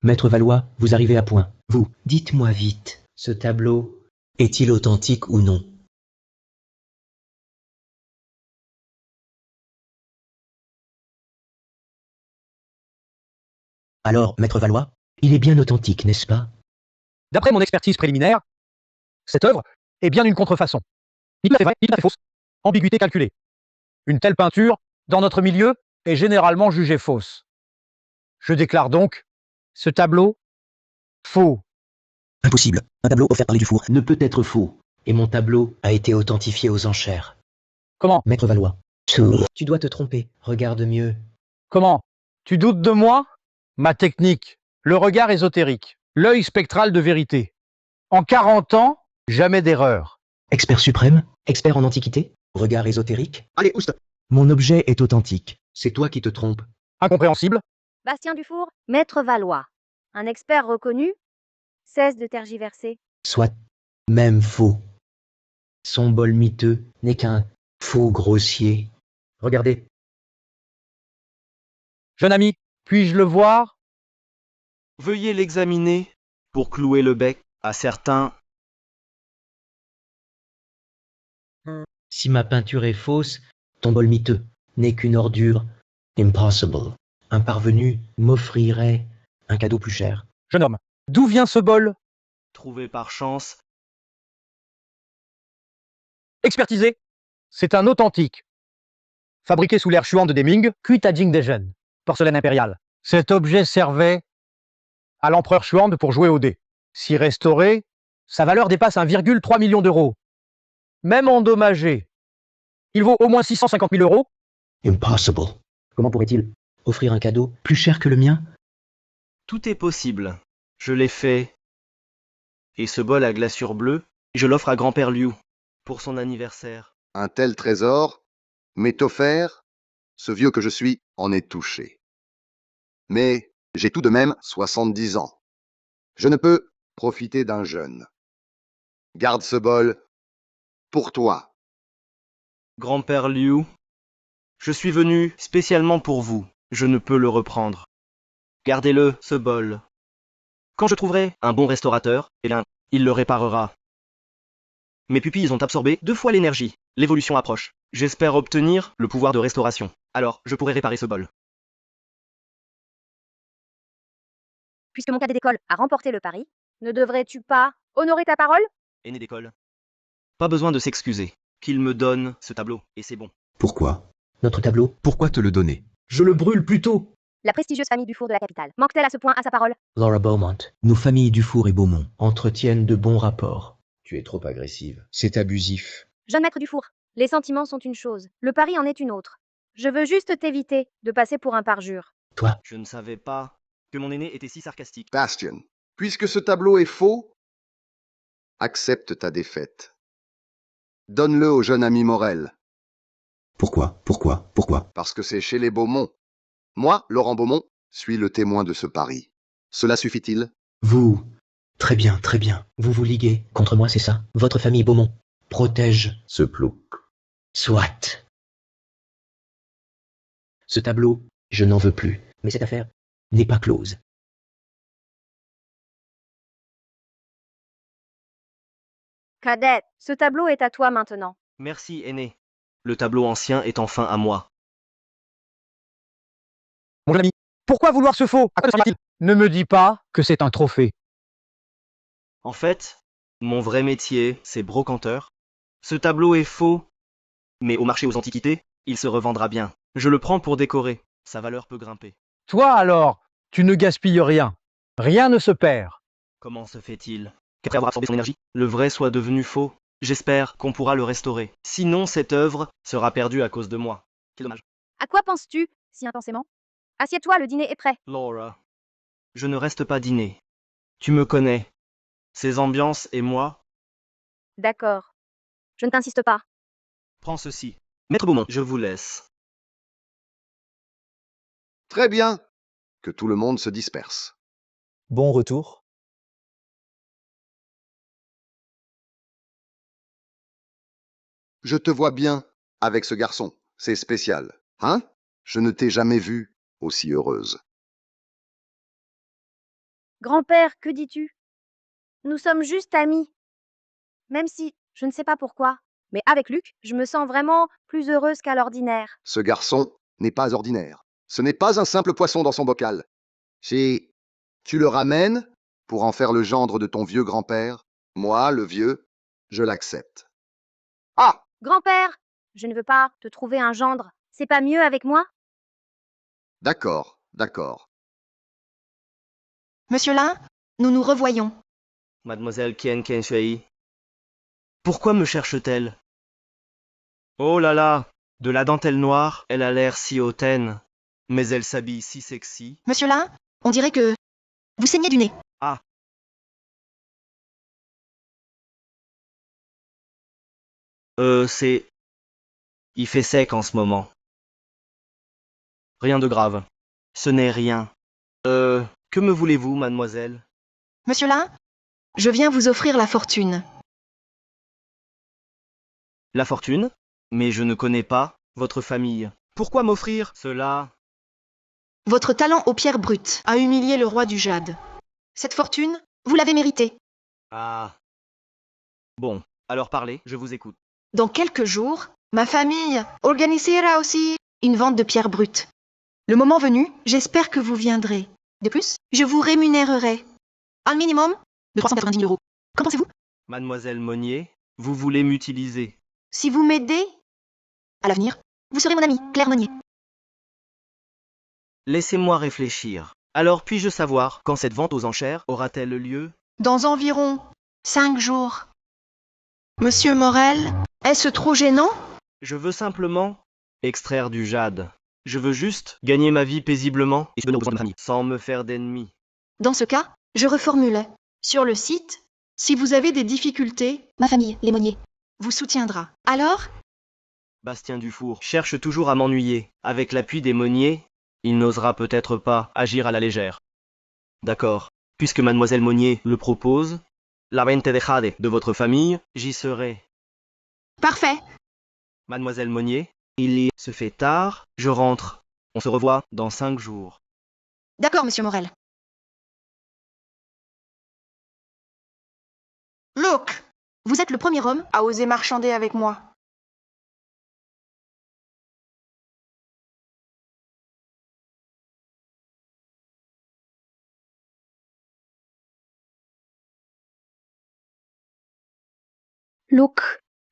Maître Valois, vous arrivez à point. Vous, dites-moi vite, ce tableau est-il authentique ou non? Alors, Maître Valois, il est bien authentique, n'est-ce pas? D'après mon expertise préliminaire, cette œuvre est bien une contrefaçon. Ni tout à fait vraie, ni tout à fait fausse. Ambiguïté calculée. Une telle peinture, dans notre milieu, est généralement jugée fausse. Je déclare donc ce tableau faux. Impossible. Un tableau offert par les Dufour ne peut être faux. Et mon tableau a été authentifié aux enchères. Comment? Maître Valois. Tu dois te tromper. Regarde mieux. Comment? Tu doutes de moi? Ma technique, le regard ésotérique, l'œil spectral de vérité. En 40 ans, jamais d'erreur. Expert suprême? Expert en antiquité? Regard ésotérique? Allez, oust! Mon objet est authentique. C'est toi qui te trompes. Incompréhensible? Bastien Dufour, Maître Valois. Un expert reconnu? Cesse de tergiverser. Soit même faux. Son bol miteux n'est qu'un faux grossier. Regardez. Jeune ami, puis-je le voir? Veuillez l'examiner pour clouer le bec à certains. Si ma peinture est fausse, ton bol miteux n'est qu'une ordure. Impossible. Un parvenu m'offrirait un cadeau plus cher. Jeune homme, d'où vient ce bol? trouvé par chance. Expertisé. C'est un authentique. Fabriqué sous l'ère Xuan de Deming, cuit à Jingdezhen, porcelaine impériale. Cet objet servait à l'empereur Xuan pour jouer au dé. Si restauré, sa valeur dépasse 1,3 million d'euros. Même endommagé, il vaut au moins 650 000 euros. Impossible. Comment pourrait-il offrir un cadeau plus cher que le mien? Tout est possible. Je l'ai fait. Et ce bol à glaçure bleue, je l'offre à grand-père Liu pour son anniversaire. Un tel trésor m'est offert, ce vieux que je suis en est touché. Mais j'ai tout de même 70 ans. Je ne peux profiter d'un jeune. Garde ce bol pour toi. Grand-père Liu, je suis venu spécialement pour vous. Je ne peux le reprendre. Gardez-le, ce bol. Quand je trouverai un bon restaurateur, eh bien, il le réparera. Mes pupilles ont absorbé 2 fois l'énergie. L'évolution approche. J'espère obtenir le pouvoir de restauration. Alors, je pourrai réparer ce bol. Puisque mon cadet d'école a remporté le pari, ne devrais-tu pas honorer ta parole? Aîné d'école. Pas besoin de s'excuser. Qu'il me donne ce tableau, et c'est bon. Pourquoi? Notre tableau? Pourquoi te le donner? Je le brûle plutôt. La prestigieuse famille Dufour de la capitale manque-t-elle à ce point à sa parole? Laura Beaumont. Nos familles Dufour et Beaumont entretiennent de bons rapports. Tu es trop agressive. C'est abusif. Jeune maître Dufour, les sentiments sont une chose, le pari en est une autre. Je veux juste t'éviter de passer pour un parjure. Toi? Je ne savais pas que mon aîné était si sarcastique. Bastien, puisque ce tableau est faux, accepte ta défaite. Donne-le au jeune ami Morel, Pourquoi? parce que c'est chez les Beaumont. Moi, Laurent Beaumont, suis le témoin de ce pari. Cela suffit-il? Vous. Très bien, très bien. Vous vous liguez contre moi, c'est ça? Votre famille Beaumont protège Ce plouc. Soit. Ce tableau, je n'en veux plus. Mais cette affaire n'est pas close. Cadette, ce tableau est à toi maintenant. Merci, aîné. Le tableau ancien est enfin à moi. Mon ami, pourquoi vouloir ce faux? À quoi sert-il? Ne me dis pas que c'est un trophée. En fait, mon vrai métier, c'est brocanteur. Ce tableau est faux, mais au marché aux antiquités, il se revendra bien. Je le prends pour décorer. Sa valeur peut grimper. Toi alors, tu ne gaspilles rien. Rien ne se perd. Comment se fait-il qu'après avoir absorbé son énergie, le vrai soit devenu faux? J'espère qu'on pourra le restaurer. Sinon, cette œuvre sera perdue à cause de moi. Quel dommage. À quoi penses-tu, si intensément? Assieds-toi, le dîner est prêt. Laura, je ne reste pas dîner. Tu me connais. Ces ambiances et moi. D'accord. Je ne t'insiste pas. Prends ceci. Maître Beaumont, je vous laisse. Très bien. Que tout le monde se disperse. Bon retour. Je te vois bien avec ce garçon. C'est spécial. Hein? Je ne t'ai jamais vue aussi heureuse. Grand-père, que dis-tu? Nous sommes juste amis. Même si, je ne sais pas pourquoi, mais avec Luc, je me sens vraiment plus heureuse qu'à l'ordinaire. Ce garçon n'est pas ordinaire. Ce n'est pas un simple poisson dans son bocal. Si tu le ramènes pour en faire le gendre de ton vieux grand-père, moi, le vieux, je l'accepte. Ah! Grand-père, je ne veux pas te trouver un gendre. C'est pas mieux avec moi? D'accord, d'accord. Monsieur Lin, nous nous revoyons. Mademoiselle Kien Shui. Pourquoi me cherche-t-elle? Oh là là, de la dentelle noire, elle a l'air si hautaine. Mais elle s'habille si sexy. Monsieur Lin, on dirait que vous saignez du nez. Ah. C'est... Il fait sec en ce moment. Rien de grave. Ce n'est rien. Que me voulez-vous, mademoiselle? Monsieur Lin, je viens vous offrir la fortune. La fortune? Mais je ne connais pas votre famille. Pourquoi m'offrir cela? Votre talent aux pierres brutes a humilié le roi du Jade. Cette fortune, vous l'avez méritée. Ah. Bon, alors parlez, je vous écoute. Dans quelques jours, ma famille organisera aussi une vente de pierres brutes. Le moment venu, j'espère que vous viendrez. De plus, je vous rémunérerai un minimum de 390 000 euros. Qu'en pensez-vous? Mademoiselle Monnier, vous voulez m'utiliser. Si vous m'aidez, à l'avenir, vous serez mon amie, Claire Monnier. Laissez-moi réfléchir. Alors puis-je savoir quand cette vente aux enchères aura-t-elle lieu? Dans environ 5 jours. Monsieur Morel, est-ce trop gênant? Je veux simplement extraire du jade. Je veux juste gagner ma vie paisiblement et subvenir aux besoins de ma famille, sans me faire d'ennemis. Dans ce cas, je reformule. Sur le site, si vous avez des difficultés, ma famille, les Monnier, vous soutiendra. Alors, Bastien Dufour cherche toujours à m'ennuyer. Avec l'appui des Monnier, il n'osera peut-être pas agir à la légère. D'accord. Puisque mademoiselle Monnier le propose, la vente de jade de votre famille, j'y serai. parfait. Mademoiselle Monnier, se fait tard, je rentre. On se revoit dans 5 jours. D'accord, monsieur Morel. Look, vous êtes le premier homme à oser marchander avec moi. Luke,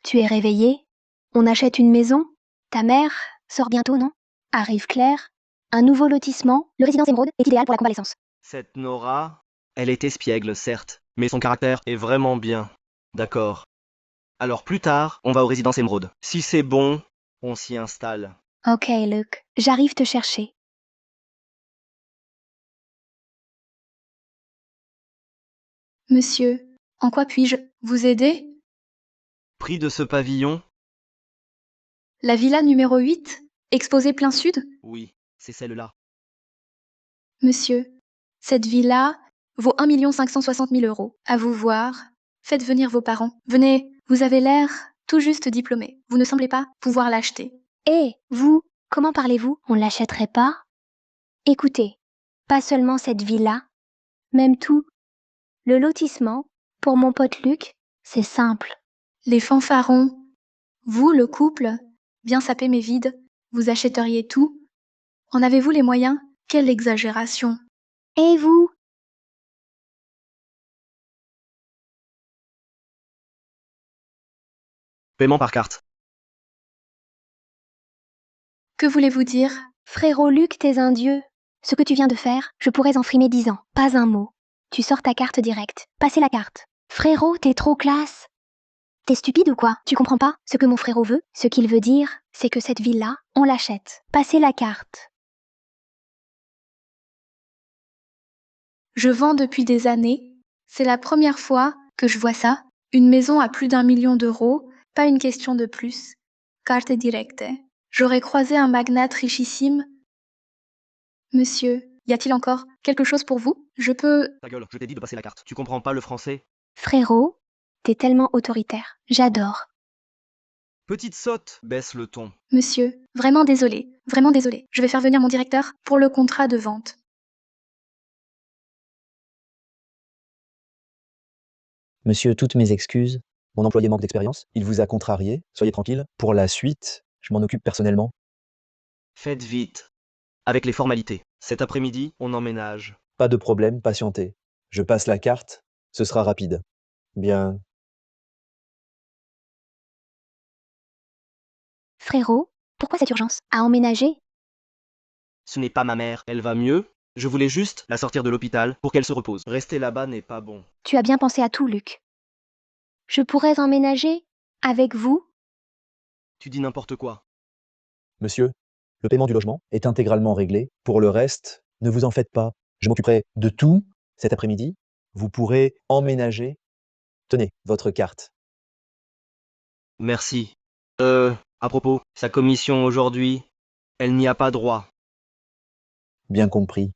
tu es réveillé? On achète une maison? Ta mère sort bientôt, non? Arrive Claire? Un nouveau lotissement? Le résidence émeraude est idéal pour la convalescence. Cette Nora, elle est espiègle, certes, mais son caractère est vraiment bien. D'accord. Alors plus tard, on va aux résidences émeraude. Si c'est bon, on s'y installe. Ok, Luke, j'arrive te chercher. Monsieur, en quoi puis-je vous aider? Prix de ce pavillon? La villa numéro 8, exposée plein sud? Oui, c'est celle-là. Monsieur, cette villa vaut 1 560 000 euros. À vous voir. Faites venir vos parents. Venez, vous avez l'air tout juste diplômé. Vous ne semblez pas pouvoir l'acheter. Hé, vous, comment parlez-vous? On l'achèterait pas? Écoutez, pas seulement cette villa, même tout. Le lotissement, pour mon pote Luc, c'est simple. Les fanfarons. Vous, le couple, bien sapé mais vide, vous achèteriez tout? En avez-vous les moyens? Quelle exagération! Et vous? Paiement par carte. Que voulez-vous dire? Frérot Luc, t'es un dieu. Ce que tu viens de faire, je pourrais en frimer 10 ans. Pas un mot. Tu sors ta carte directe. Passez la carte. Frérot, t'es trop classe. T'es stupide ou quoi? Tu comprends pas ce que mon frérot veut? Ce qu'il veut dire, c'est que cette villa, on l'achète. Passez la carte. Je vends depuis des années. C'est la première fois que je vois ça. Une maison à plus d'1 million d'euros, pas une question de plus. Carte directe. J'aurais croisé un magnate richissime. Monsieur, y a-t-il encore quelque chose pour vous? Je peux... Ta gueule, je t'ai dit de passer la carte. Tu comprends pas le français? Frérot, t'es tellement autoritaire. J'adore. Petite sotte, baisse le ton. Monsieur, vraiment désolé, vraiment désolé. Je vais faire venir mon directeur pour le contrat de vente. Monsieur, toutes mes excuses. Mon employé manque d'expérience. Il vous a contrarié. Soyez tranquille. Pour la suite, je m'en occupe personnellement. Faites vite. Avec les formalités. Cet après-midi, on emménage. Pas de problème, patientez. Je passe la carte. Ce sera rapide. Bien. Frérot, pourquoi cette urgence? À emménager? Ce n'est pas ma mère, elle va mieux. Je voulais juste la sortir de l'hôpital pour qu'elle se repose. Rester là-bas n'est pas bon. Tu as bien pensé à tout, Luc. Je pourrais emménager avec vous? Tu dis n'importe quoi. Monsieur, le paiement du logement est intégralement réglé. Pour le reste, ne vous en faites pas. Je m'occuperai de tout cet après-midi. Vous pourrez emménager. Tenez, votre carte. Merci. À propos, sa commission aujourd'hui, elle n'y a pas droit. Bien compris.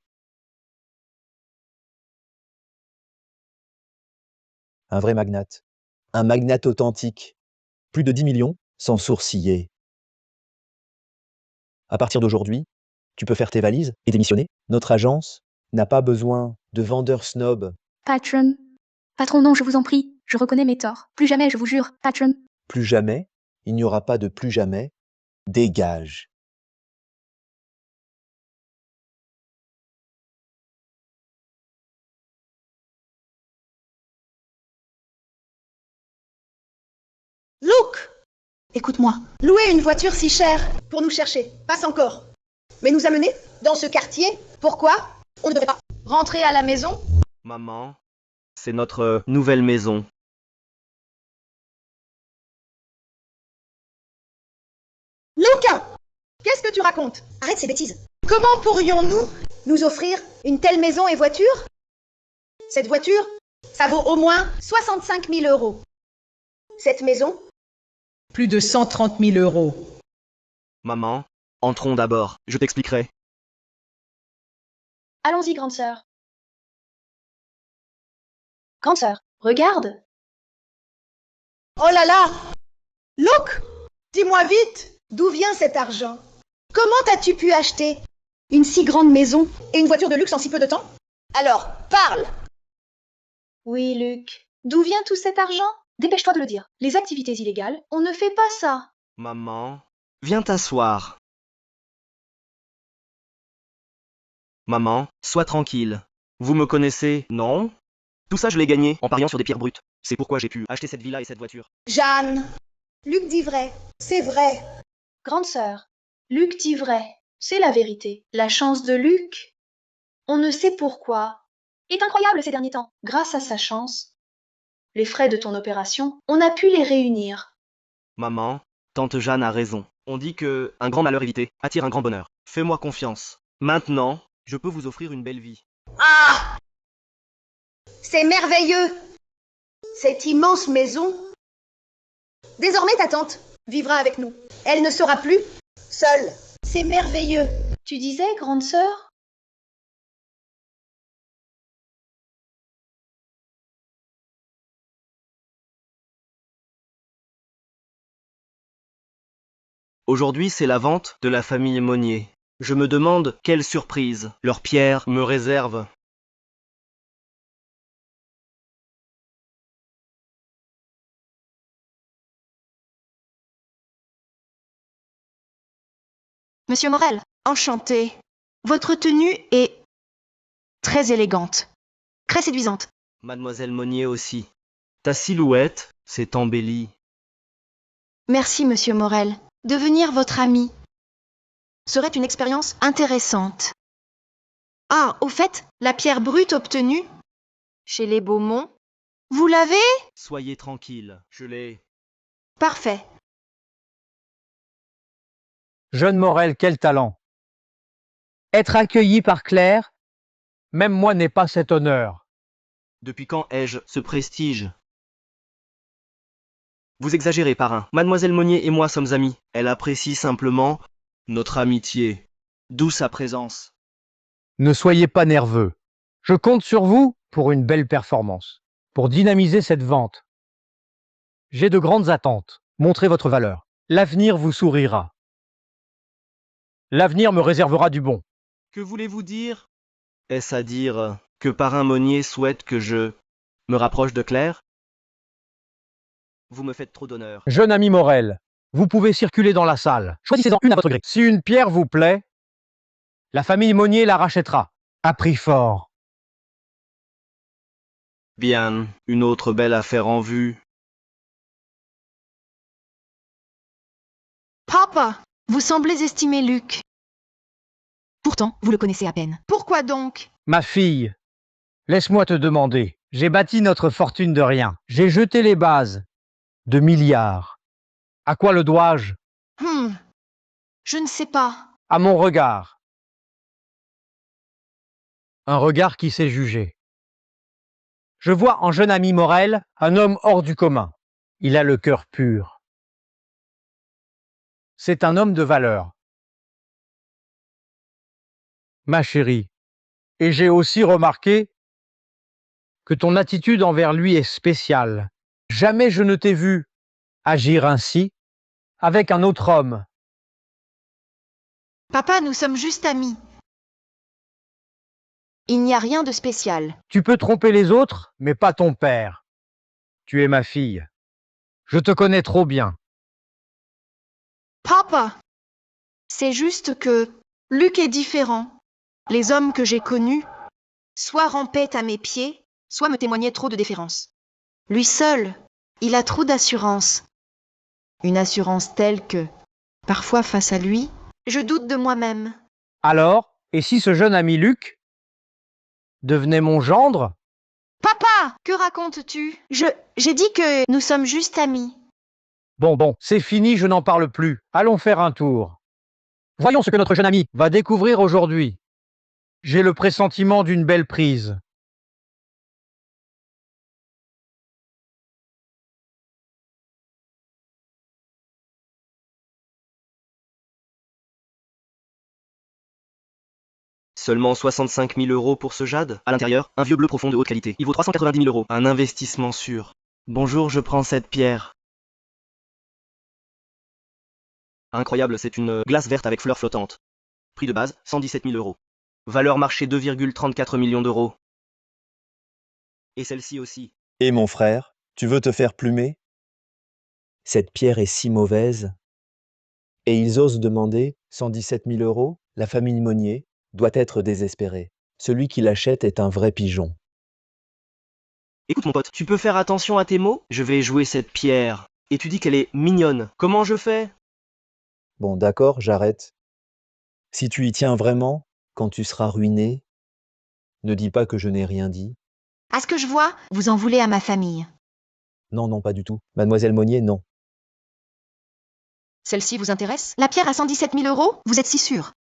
Un vrai magnate. Un magnate authentique. Plus de 10 millions, sans sourciller. À partir d'aujourd'hui, tu peux faire tes valises et démissionner. Notre agence n'a pas besoin de vendeurs snobs. Patron. Patron, non, je vous en prie. Je reconnais mes torts. Plus jamais, je vous jure. Patron. Plus jamais, il n'y aura pas de plus jamais. Dégage. Luke! Écoute-moi. Louer une voiture si chère pour nous chercher, passe encore. Mais nous amener dans ce quartier, pourquoi on ne devrait pas rentrer à la maison? Maman, c'est notre nouvelle maison. Luca! Qu'est-ce que tu racontes? Arrête ces bêtises. Comment pourrions-nous nous offrir une telle maison et voiture? Cette voiture, ça vaut au moins 65 000 euros. Cette maison? Plus de 130 000 euros. Maman, entrons d'abord, je t'expliquerai. Allons-y, grande sœur. Grande sœur, regarde. Oh là là! Luke! Dis-moi vite, d'où vient cet argent? Comment as-tu pu acheter une si grande maison et une voiture de luxe en si peu de temps? Alors, parle! Oui, Luc. D'où vient tout cet argent? Dépêche-toi de le dire. Les activités illégales, on ne fait pas ça. Maman, viens t'asseoir. Maman, sois tranquille. Vous me connaissez, non? Tout ça, je l'ai gagné en pariant sur des pierres brutes. C'est pourquoi j'ai pu acheter cette villa et cette voiture. Jeanne! Luc dit vrai. C'est vrai. Grande sœur, Luc dit vrai. C'est la vérité. La chance de Luc, on ne sait pourquoi, est incroyable ces derniers temps. Grâce à sa chance, les frais de ton opération, on a pu les réunir. Maman, tante Jeanne a raison. On dit que un grand malheur évité attire un grand bonheur. Fais-moi confiance. Maintenant, je peux vous offrir une belle vie. Ah! C'est merveilleux! Cette immense maison. Désormais, ta tante vivra avec nous. Elle ne sera plus seule. C'est merveilleux. Tu disais, grande sœur? Aujourd'hui, c'est la vente de la famille Monnier. Je me demande quelle surprise leur pierre me réserve. Monsieur Morel, enchanté. Votre tenue est très élégante, très séduisante. Mademoiselle Monnier aussi. Ta silhouette s'est embellie. Merci, monsieur Morel. Devenir votre ami serait une expérience intéressante. Ah, au fait, la pierre brute obtenue chez les Beaumont, vous l'avez? Soyez tranquille, je l'ai. Parfait. Jeune Morel, quel talent! Être accueilli par Claire, même moi n'ai pas cet honneur. Depuis quand ai-je ce prestige? Vous exagérez, parrain. Mademoiselle Monnier et moi sommes amis. Elle apprécie simplement notre amitié. D'où sa présence. Ne soyez pas nerveux. Je compte sur vous pour une belle performance, pour dynamiser cette vente. J'ai de grandes attentes. Montrez votre valeur. L'avenir vous sourira. L'avenir me réservera du bon. Que voulez-vous dire? Est-ce à dire que parrain Monnier souhaite que je me rapproche de Claire? Vous me faites trop d'honneur. Jeune ami Morel, vous pouvez circuler dans la salle. Choisissez-en une à votre gré. Si une pierre vous plaît, la famille Monnier la rachètera, à prix fort. Bien, une autre belle affaire en vue. Papa, vous semblez estimer Luc. Pourtant, vous le connaissez à peine. Pourquoi donc? Ma fille, laisse-moi te demander. J'ai bâti notre fortune de rien. J'ai jeté les bases de milliards. À quoi le dois-je? Je ne sais pas. À mon regard. Un regard qui sait juger. Je vois en jeune ami Morel un homme hors du commun. Il a le cœur pur. C'est un homme de valeur. Ma chérie, et j'ai aussi remarqué que ton attitude envers lui est spéciale. Jamais je ne t'ai vu agir ainsi avec un autre homme. Papa, nous sommes juste amis. Il n'y a rien de spécial. Tu peux tromper les autres, mais pas ton père. Tu es ma fille. Je te connais trop bien. Papa, c'est juste que Luc est différent. Les hommes que j'ai connus, soit rampaient à mes pieds, soit me témoignaient trop de déférence. Lui seul, il a trop d'assurance. Une assurance telle que, parfois face à lui, je doute de moi-même. Alors, et si ce jeune ami Luc devenait mon gendre? Papa, que racontes-tu? J'ai dit que nous sommes juste amis. Bon, c'est fini, je n'en parle plus. Allons faire un tour. Voyons ce que notre jeune ami va découvrir aujourd'hui. J'ai le pressentiment d'une belle prise. Seulement 65 000 euros pour ce jade? À l'intérieur, un vieux bleu profond de haute qualité. Il vaut 390 000 euros. Un investissement sûr. Bonjour, je prends cette pierre. Incroyable, c'est une glace verte avec fleurs flottantes. Prix de base, 117 000 euros. Valeur marché 2,34 millions d'euros. Et celle-ci aussi. Et mon frère, tu veux te faire plumer? Cette pierre est si mauvaise. Et ils osent demander 117 000 euros? La famille Monnier doit être désespérée. Celui qui l'achète est un vrai pigeon. Écoute mon pote, tu peux faire attention à tes mots? Je vais jouer cette pierre. Et tu dis qu'elle est mignonne. Comment je fais? Bon, d'accord, j'arrête. Si tu y tiens vraiment, quand tu seras ruiné, ne dis pas que je n'ai rien dit. À ce que je vois, vous en voulez à ma famille. Non, pas du tout. Mademoiselle Monnier, non. Celle-ci vous intéresse? La pierre à 117 000 euros? Vous êtes si sûr?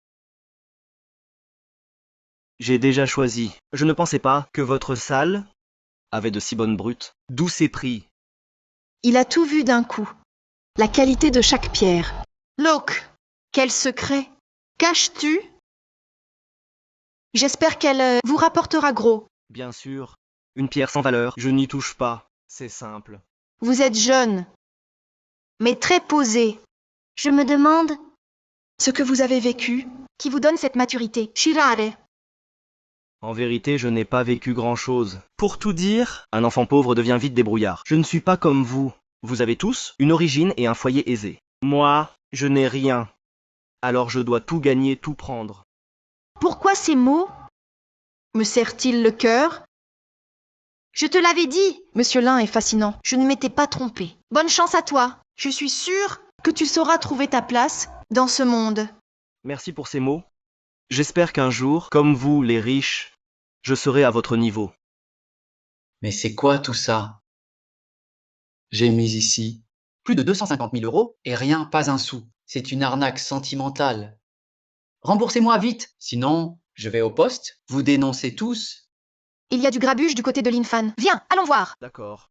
J'ai déjà choisi. Je ne pensais pas que votre salle avait de si bonnes brutes. D'où ces prix? Il a tout vu d'un coup. La qualité de chaque pierre. Look, quel secret caches-tu? J'espère qu'elle vous rapportera gros. Bien sûr. Une pierre sans valeur, je n'y touche pas. C'est simple. Vous êtes jeune, mais très posé. Je me demande Ce que vous avez vécu, qui vous donne cette maturité. Shirare. En vérité, je n'ai pas vécu grand-chose. Pour tout dire, un enfant pauvre devient vite débrouillard. Je ne suis pas comme vous. Vous avez tous une origine et un foyer aisé. Moi, je n'ai rien. Alors je dois tout gagner, tout prendre. Pourquoi ces mots me serrent-ils le cœur? Je te l'avais dit, Monsieur Lin est fascinant. Je ne m'étais pas trompée. Bonne chance à toi. Je suis sûre que tu sauras trouver ta place dans ce monde. Merci pour ces mots. J'espère qu'un jour, comme vous, les riches, je serai à votre niveau. Mais c'est quoi tout ça? J'ai mis ici plus de 250 000 euros et rien, pas un sou. C'est une arnaque sentimentale. Remboursez-moi vite, sinon je vais au poste, vous dénoncez tous. Il y a du grabuge du côté de l'Infan. Viens, allons voir. D'accord.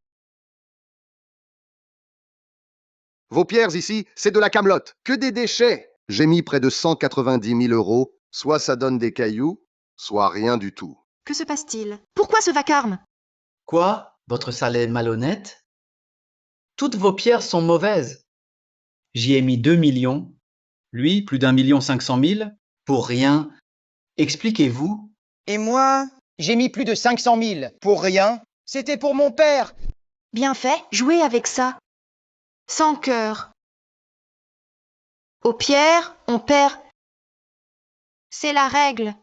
Vos pierres ici, c'est de la camelote. Que des déchets. J'ai mis près de 190 000 euros. Soit ça donne des cailloux, soit rien du tout. Que se passe-t-il? Pourquoi ce vacarme? Quoi? Votre salle est malhonnête? Toutes vos pierres sont mauvaises. J'y ai mis 2 millions, lui plus d'1,5 million, pour rien. Expliquez-vous. Et moi, j'ai mis plus de 500 000 pour rien. C'était pour mon père. Bien fait, jouez avec ça. Sans cœur. Aux pierres, on perd. C'est la règle.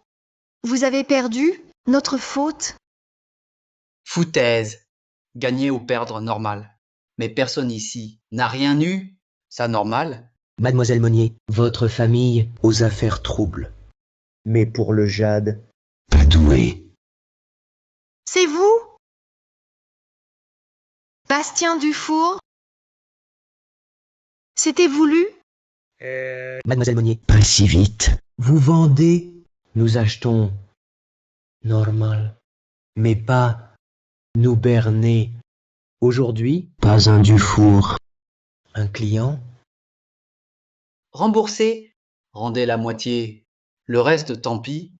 Vous avez perdu, notre faute. Foutaise. Gagner ou perdre, normal. Mais personne ici n'a rien eu. Ça normal? Mademoiselle Monnier, votre famille aux affaires troubles. Mais pour le jade, pas doué. C'est vous? Bastien Dufour? C'était voulu? Mademoiselle Monnier, pas si vite. Vous vendez? Nous achetons. Normal. Mais pas nous berner. Aujourd'hui, pas un Dufour. Un client? Remboursez. Rendez la moitié. Le reste, tant pis.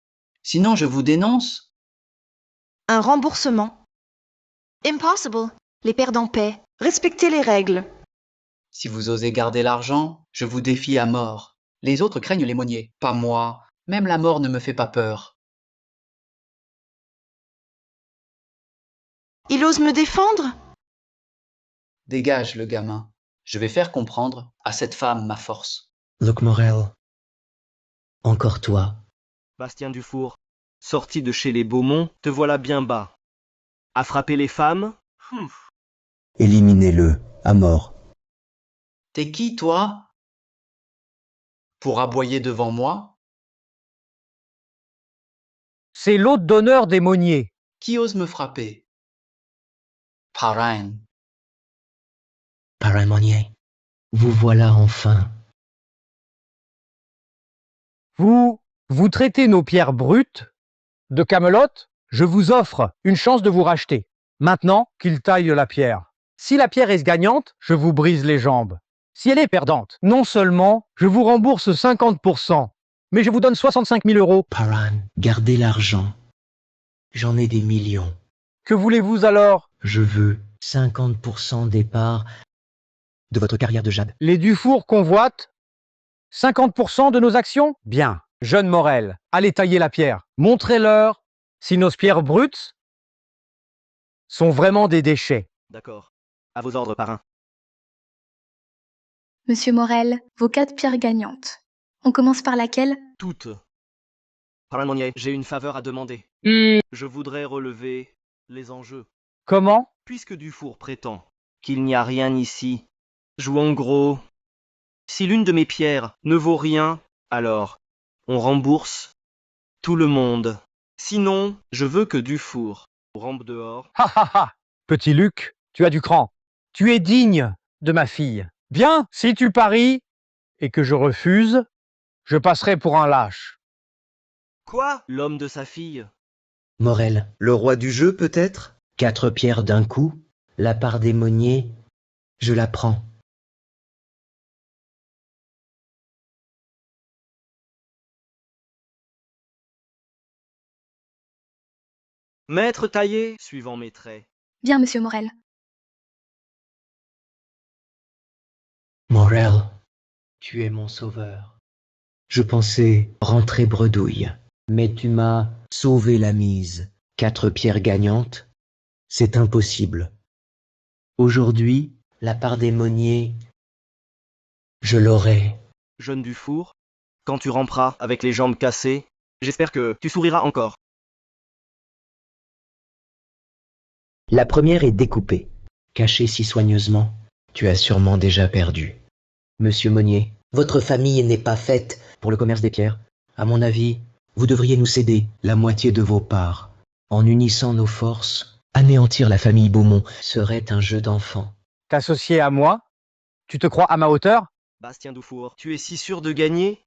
Sinon, je vous dénonce. Un remboursement. Impossible. Les perdent en paix. Respectez les règles. Si vous osez garder l'argent, je vous défie à mort. Les autres craignent les Monnier, pas moi. Même la mort ne me fait pas peur. Il ose me défendre? Dégage le gamin. Je vais faire comprendre à cette femme ma force. Luc Morel. Encore toi. Bastien Dufour, sorti de chez les Beaumont, te voilà bien bas. À frapper les femmes? Éliminez-le, à mort. T'es qui, toi? Pour aboyer devant moi? C'est l'hôte d'honneur des Monnier. Qui ose me frapper? Parrain. Parrain Monnier, vous voilà enfin. Vous traitez nos pierres brutes de camelotes, je vous offre une chance de vous racheter. Maintenant qu'il taille la pierre. Si la pierre est gagnante, je vous brise les jambes. Si elle est perdante, non seulement je vous rembourse 50%, mais je vous donne 65 000 euros. Parrain, gardez l'argent. J'en ai des millions. Que voulez-vous alors? Je veux 50% des parts de votre carrière de jade. Les Dufour convoitent 50% de nos actions? Bien. Jeune Morel, allez tailler la pierre. Montrez-leur si nos pierres brutes sont vraiment des déchets. D'accord. À vos ordres, parrain. Monsieur Morel, vos 4 pierres gagnantes. On commence par laquelle? Toutes. Parrain Monnier, j'ai une faveur à demander. Je voudrais relever les enjeux. Comment? Puisque Dufour prétend qu'il n'y a rien ici, joue en gros. Si l'une de mes pierres ne vaut rien, alors on rembourse tout le monde. Sinon, je veux que Dufour rampe dehors. Ha ha ha! Petit Luc, tu as du cran. Tu es digne de ma fille. Bien, si tu paries et que je refuse, je passerai pour un lâche. Quoi? L'homme de sa fille? Morel, Le roi du jeu, peut-être? 4 pierres d'un coup, la part des Monnier, je la prends. Maître taillé, suivant mes traits. Bien, monsieur Morel. Morel, tu es mon sauveur. Je pensais rentrer bredouille, mais tu m'as sauvé la mise. 4 pierres gagnantes, c'est impossible. Aujourd'hui, la part des Monnier, je l'aurai. Jeune Dufour, quand tu ramperas avec les jambes cassées, j'espère que tu souriras encore. La première est découpée, cachée si soigneusement. Tu as sûrement déjà perdu. Monsieur Monnier, votre famille n'est pas faite pour le commerce des pierres. À mon avis, vous devriez nous céder la moitié de vos parts. En unissant nos forces, anéantir la famille Beaumont serait un jeu d'enfant. T'associer à moi? Tu te crois à ma hauteur? Bastien Dufour, tu es si sûr de gagner?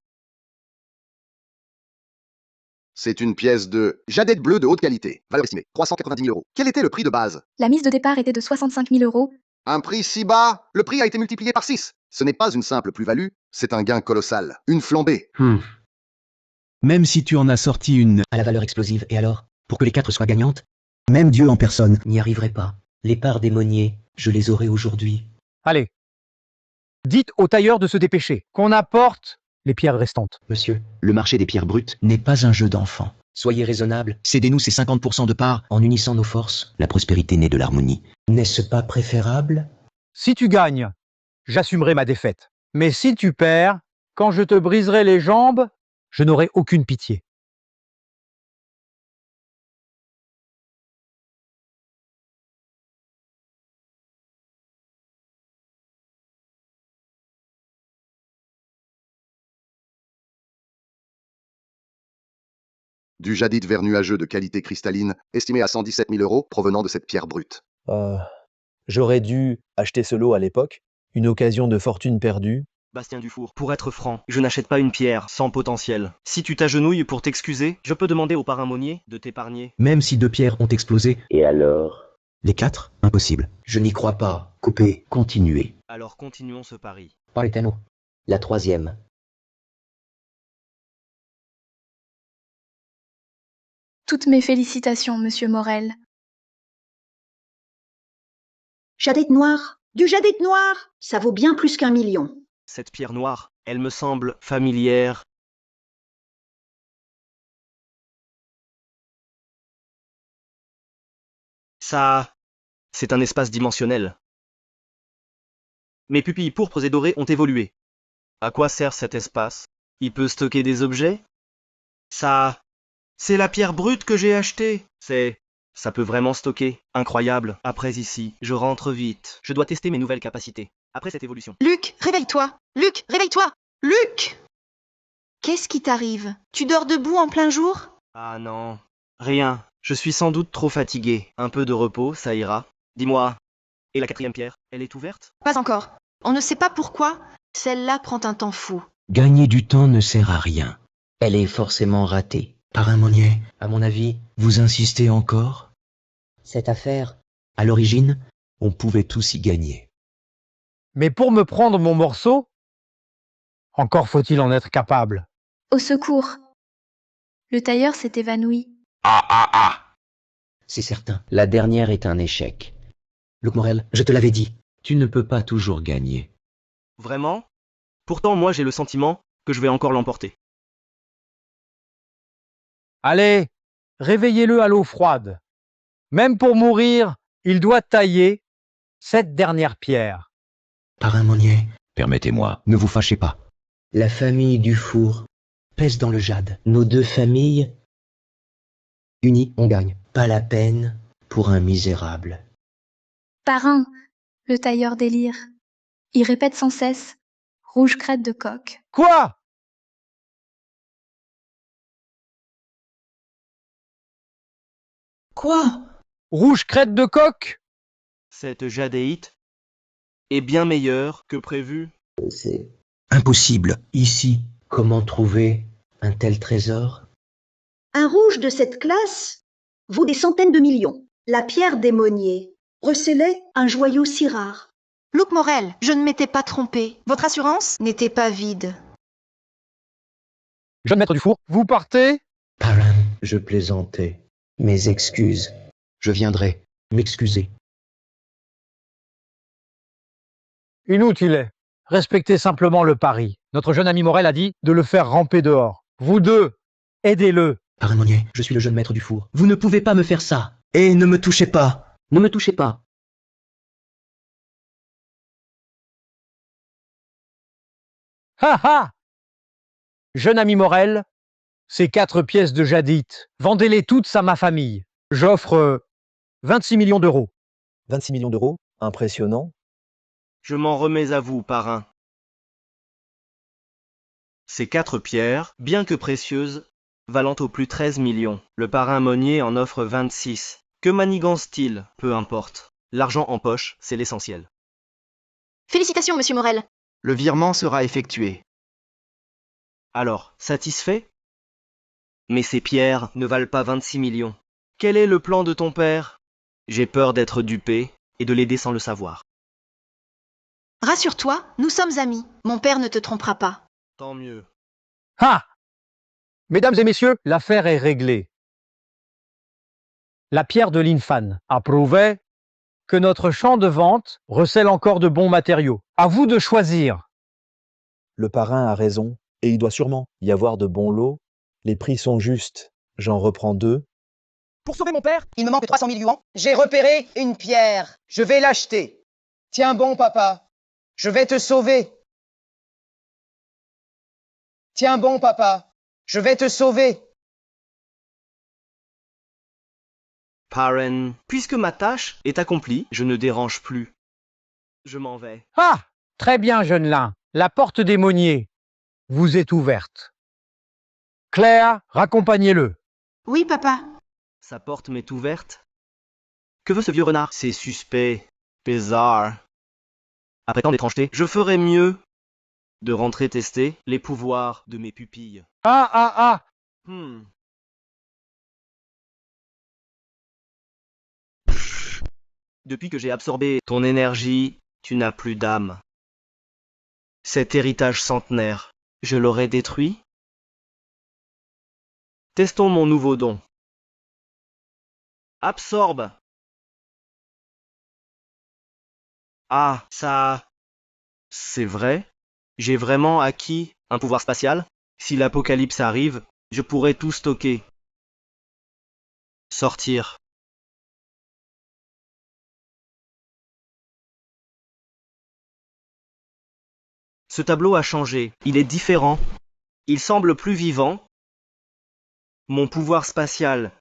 C'est une pièce de jadette bleue de haute qualité. Valeur estimée, 390 000 euros. Quel était le prix de base? La mise de départ était de 65 000 euros. Un prix si bas? Le prix a été multiplié par 6. Ce n'est pas une simple plus-value, c'est un gain colossal. Une flambée. Même si tu en as sorti une... À la valeur explosive, et alors? Pour que les 4 soient gagnantes? Même Dieu en personne. N'y arriverai pas. Les parts des Monnier, je les aurai aujourd'hui. Allez. Dites au tailleur de se dépêcher, qu'on apporte les pierres restantes. Monsieur, le marché des pierres brutes n'est pas un jeu d'enfant. Soyez raisonnable. Cédez-nous ces 50% de parts. En unissant nos forces, La prospérité naît de l'harmonie. n'est-ce pas préférable? Si tu gagnes, j'assumerai ma défaite. Mais si tu perds, quand je te briserai les jambes, je n'aurai aucune pitié. Du jadite vert nuageux de qualité cristalline, estimé à 117 000 euros, provenant de cette pierre brute. J'aurais dû acheter ce lot à l'époque, une occasion de fortune perdue. Bastien Dufour, pour être franc, je n'achète pas une pierre sans potentiel. Si tu t'agenouilles pour t'excuser, je peux demander au parrain Monnier de t'épargner. Même si 2 pierres ont explosé. Et alors? Les 4? Impossible. Je n'y crois pas. Coupez. Continuez. Alors continuons ce pari. Parlez-nous. La 3e. Toutes mes félicitations, monsieur Morel. Jadette noire. Du jadette noir, ça vaut bien plus qu'1 million. Cette pierre noire, elle me semble familière. Ça, c'est un espace dimensionnel. Mes pupilles pourpres et dorées ont évolué. À quoi sert cet espace? Il peut stocker des objets? Ça, c'est la pierre brute que j'ai achetée. Ça peut vraiment stocker. Incroyable. Après ici, je rentre vite. Je dois tester mes nouvelles capacités. après cette évolution. Luc, réveille-toi. Luc, réveille-toi. Luc! Qu'est-ce qui t'arrive? Tu dors debout en plein jour? Ah non, rien. Je suis sans doute trop fatigué. Un peu de repos, ça ira. Dis-moi, et la 4e pierre, elle est ouverte? Pas encore. On ne sait pas pourquoi. Celle-là prend un temps fou. Gagner du temps ne sert à rien. Elle est forcément ratée. Parrain Monnier, à mon avis, vous insistez encore? Cette affaire, à l'origine, on pouvait tous y gagner. Mais pour me prendre mon morceau, encore faut-il en être capable. Au secours. Le tailleur s'est évanoui. C'est certain, la dernière est un échec. Luc Morel, je te l'avais dit, tu ne peux pas toujours gagner. Vraiment? Pourtant, moi j'ai le sentiment que je vais encore l'emporter. Allez, réveillez-le à l'eau froide. Même pour mourir, il doit tailler cette dernière pierre. Parrain Monnier, permettez-moi, ne vous fâchez pas. La famille Dufour pèse dans le jade. Nos deux familles, unies, on gagne. Pas la peine pour un misérable. Parrain, le tailleur délire. Il répète sans cesse. Rouge crête de coq. Quoi? Quoi? Rouge crête de coq? Cette jadéite est bien meilleure que prévu. C'est impossible. Ici, comment trouver un tel trésor? Un rouge de cette classe vaut des centaines de millions. La pierre des Monnier recelait un joyau si rare. Luc Morel, je ne m'étais pas trompé. Votre assurance n'était pas vide. Jeune maître du four, vous partez? Parrain, je plaisantais. Mes excuses. Je viendrai m'excuser. Inutile. Respectez simplement le pari. Notre jeune ami Morel a dit de le faire ramper dehors. Vous deux, aidez-le. Parrain Monnier, je suis le jeune maître du four. Vous ne pouvez pas me faire ça. Et ne me touchez pas. Ne me touchez pas. Ha ha! Jeune ami Morel, ces 4 pièces de jadite, vendez-les toutes à ma famille. J'offre 26 millions d'euros. 26 millions d'euros, impressionnant. Je m'en remets à vous, parrain. Ces 4 pierres, bien que précieuses, valant au plus 13 millions. Le parrain Monnier en offre 26. Que manigance-t-il? Peu importe. L'argent en poche, c'est l'essentiel. Félicitations, monsieur Morel. Le virement sera effectué. Alors, satisfait? Mais ces pierres ne valent pas 26 millions. Quel est le plan de ton père? J'ai peur d'être dupé et de l'aider sans le savoir. Rassure-toi, nous sommes amis. Mon père ne te trompera pas. Tant mieux. Ah! Mesdames et messieurs, l'affaire est réglée. La pierre de l'Infan a prouvé que notre champ de vente recèle encore de bons matériaux. À vous de choisir. Le parrain a raison, et il doit sûrement y avoir de bons lots. Les prix sont justes. J'en reprends 2. Pour sauver mon père, il me manque 300 000 yuans. J'ai repéré une pierre. Je vais l'acheter. Tiens bon, papa. Je vais te sauver. Tiens bon, papa. Je vais te sauver. Parrain, puisque ma tâche est accomplie, je ne dérange plus. Je m'en vais. Ah! Très bien, jeune lin. La porte des Monnier vous est ouverte. Claire, raccompagnez-le. Oui, papa. Sa porte m'est ouverte. Que veut ce vieux renard? C'est suspect. Bizarre. Après tant d'étrangeté, je ferais mieux de rentrer tester les pouvoirs de mes pupilles. Ah, ah, ah! Depuis que j'ai absorbé ton énergie, tu n'as plus d'âme. Cet héritage centenaire, je l'aurais détruit? Testons mon nouveau don. Absorbe. Ah, ça... C'est vrai? J'ai vraiment acquis un pouvoir spatial? Si l'apocalypse arrive, je pourrais tout stocker. Sortir. Ce tableau a changé. Il est différent. Il semble plus vivant. Mon pouvoir spatial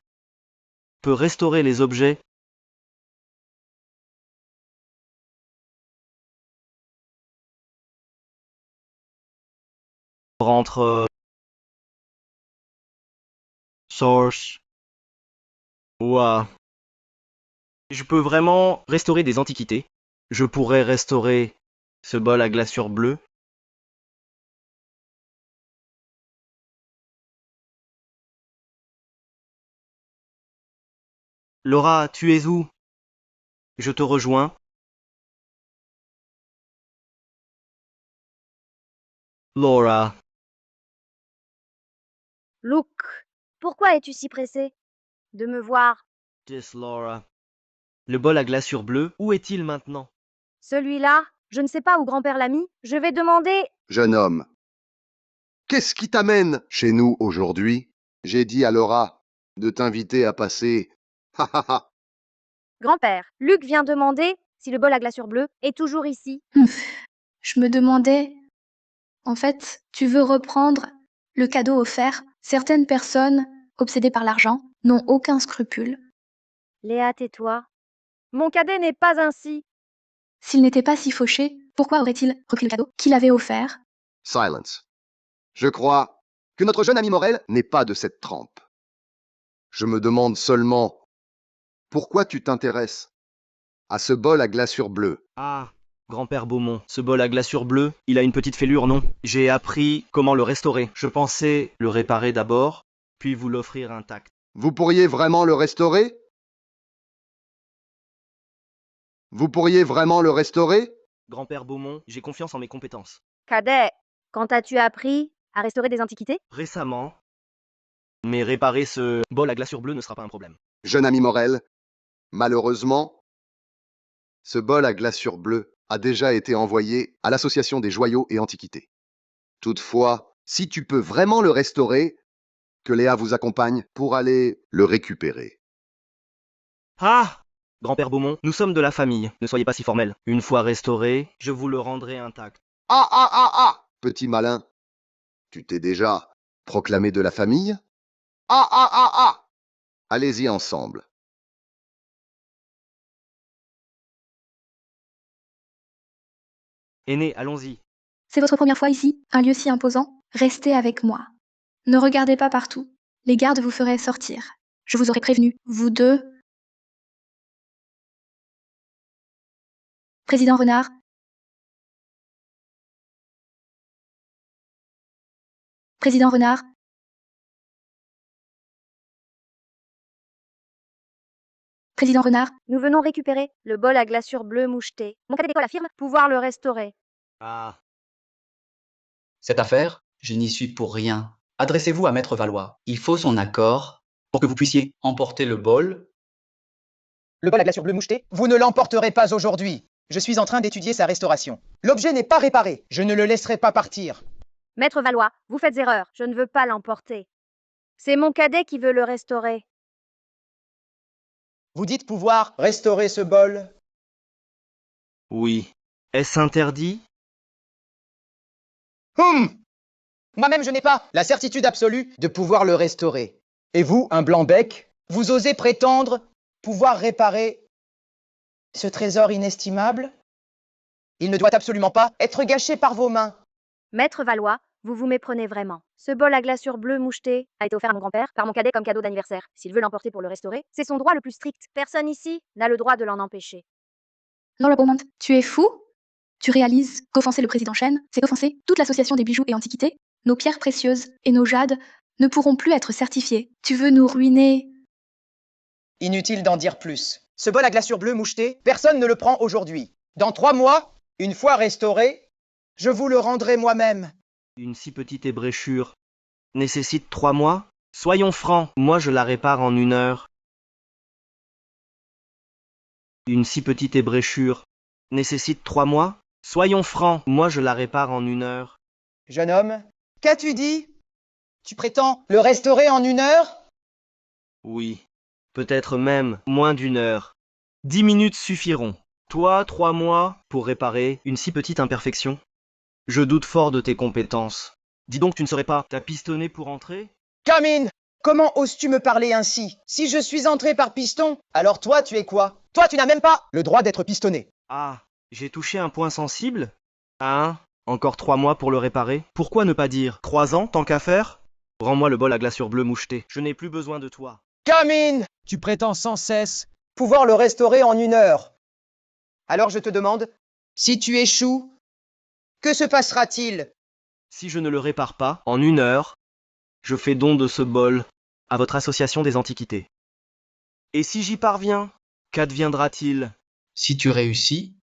peut restaurer les objets Rentre. Source. Ouah. Je peux vraiment restaurer des antiquités. Je pourrais restaurer ce bol à glaçure bleue. Laura, tu es où? Je te rejoins. Laura. Luke, pourquoi es-tu si pressé de me voir? Yes, Laura. Le bol à glaçure bleue, où est-il maintenant? Celui-là, je ne sais pas où grand-père l'a mis. Je vais demander... Jeune homme, qu'est-ce qui t'amène chez nous aujourd'hui? J'ai dit à Laura de t'inviter à passer. Ha ha ha. Grand-père, Luc vient demander si le bol à glaçure bleue est toujours ici. Je me demandais... En fait, tu veux reprendre le cadeau offert. Certaines personnes, obsédées par l'argent, n'ont aucun scrupule. Léa, tais-toi. Mon cadet n'est pas ainsi. S'il n'était pas si fauché, pourquoi aurait-il repris le cadeau qu'il avait offert? Silence. Je crois que notre jeune ami Morel n'est pas de cette trempe. Je me demande seulement pourquoi tu t'intéresses à ce bol à glaçure bleue. Ah, grand-père Beaumont, ce bol à glaçure bleue, il a une petite fêlure, non? J'ai appris comment le restaurer. Je pensais le réparer d'abord, puis vous l'offrir intact. Vous pourriez vraiment le restaurer? Vous pourriez vraiment le restaurer? Grand-père Beaumont, j'ai confiance en mes compétences. Cadet, quand as-tu appris à restaurer des antiquités? Récemment, mais réparer ce bol à glaçure bleue ne sera pas un problème. Jeune ami Morel, malheureusement, ce bol à glaçure bleue a déjà été envoyé à l'Association des joyaux et antiquités. Toutefois, si tu peux vraiment le restaurer, que Léa vous accompagne pour aller le récupérer. Ah! Grand-père Beaumont, nous sommes de la famille, ne soyez pas si formel. Une fois restauré, je vous le rendrai intact. Ah ah ah ah! Petit malin, tu t'es déjà proclamé de la famille? Ah ah ah ah! Allez-y ensemble. Aîné, allons-y. C'est votre première fois ici, un lieu si imposant? Restez avec moi. Ne regardez pas partout. Les gardes vous feraient sortir. Je vous aurais prévenu, vous deux. Président Renard. Président Renard. Président Renard. Nous venons récupérer le bol à glaçure bleue moucheté. Mon cadet d'école affirme pouvoir le restaurer. Ah. Cette affaire, je n'y suis pour rien. Adressez-vous à Maître Valois. Il faut son accord pour que vous puissiez emporter le bol. Le bol à glaçure bleue moucheté, vous ne l'emporterez pas aujourd'hui. Je suis en train d'étudier sa restauration. L'objet n'est pas réparé. Je ne le laisserai pas partir. Maître Valois, vous faites erreur. Je ne veux pas l'emporter. C'est mon cadet qui veut le restaurer. Vous dites pouvoir restaurer ce bol? Oui. Est-ce interdit? Moi-même, je n'ai pas la certitude absolue de pouvoir le restaurer. Et vous, un blanc-bec, vous osez prétendre pouvoir réparer ce trésor inestimable? Il ne doit absolument pas être gâché par vos mains. Maître Valois, vous vous méprenez vraiment. Ce bol à glaçure bleue moucheté a été offert à mon grand-père par mon cadet comme cadeau d'anniversaire. S'il veut l'emporter pour le restaurer, c'est son droit le plus strict. Personne ici n'a le droit de l'en empêcher. Laura Beaumont, tu es fou? Tu réalises qu'offenser le président Chen, c'est offenser toute l'association des bijoux et antiquités? Nos pierres précieuses et nos jades ne pourront plus être certifiés. Tu veux nous ruiner? Inutile d'en dire plus. Ce bol à glaçure bleue moucheté, personne ne le prend aujourd'hui. Dans 3 mois, une fois restauré, je vous le rendrai moi-même. Une si petite ébréchure nécessite 3 mois? Soyons francs, moi je la répare en 1 heure. Une si petite ébréchure nécessite 3 mois? Soyons francs, moi je la répare en 1 heure. Jeune homme, qu'as-tu dit? Tu prétends le restaurer en 1 heure? Oui, peut-être même moins d'1 heure. 10 minutes suffiront. Toi, 3 mois pour réparer une si petite imperfection? Je doute fort de tes compétences. Dis donc, tu ne serais pas ta pistonné pour entrer? Camine! Comment oses-tu me parler ainsi? Si je suis entré par piston, alors toi tu es quoi? Toi tu n'as même pas le droit d'être pistonné. Ah, j'ai touché un point sensible? Hein? Encore 3 mois pour le réparer? Pourquoi ne pas dire 3 ans, tant qu'à faire? Rends-moi le bol à glaçure bleue moucheté. Je n'ai plus besoin de toi. Camine! Tu prétends sans cesse. Pouvoir le restaurer en 1 heure. Alors je te demande, si tu échoues, que se passera-t-il? Si je ne le répare pas, en 1 heure, je fais don de ce bol à votre association des antiquités. Et si j'y parviens, qu'adviendra-t-il? Si tu réussis,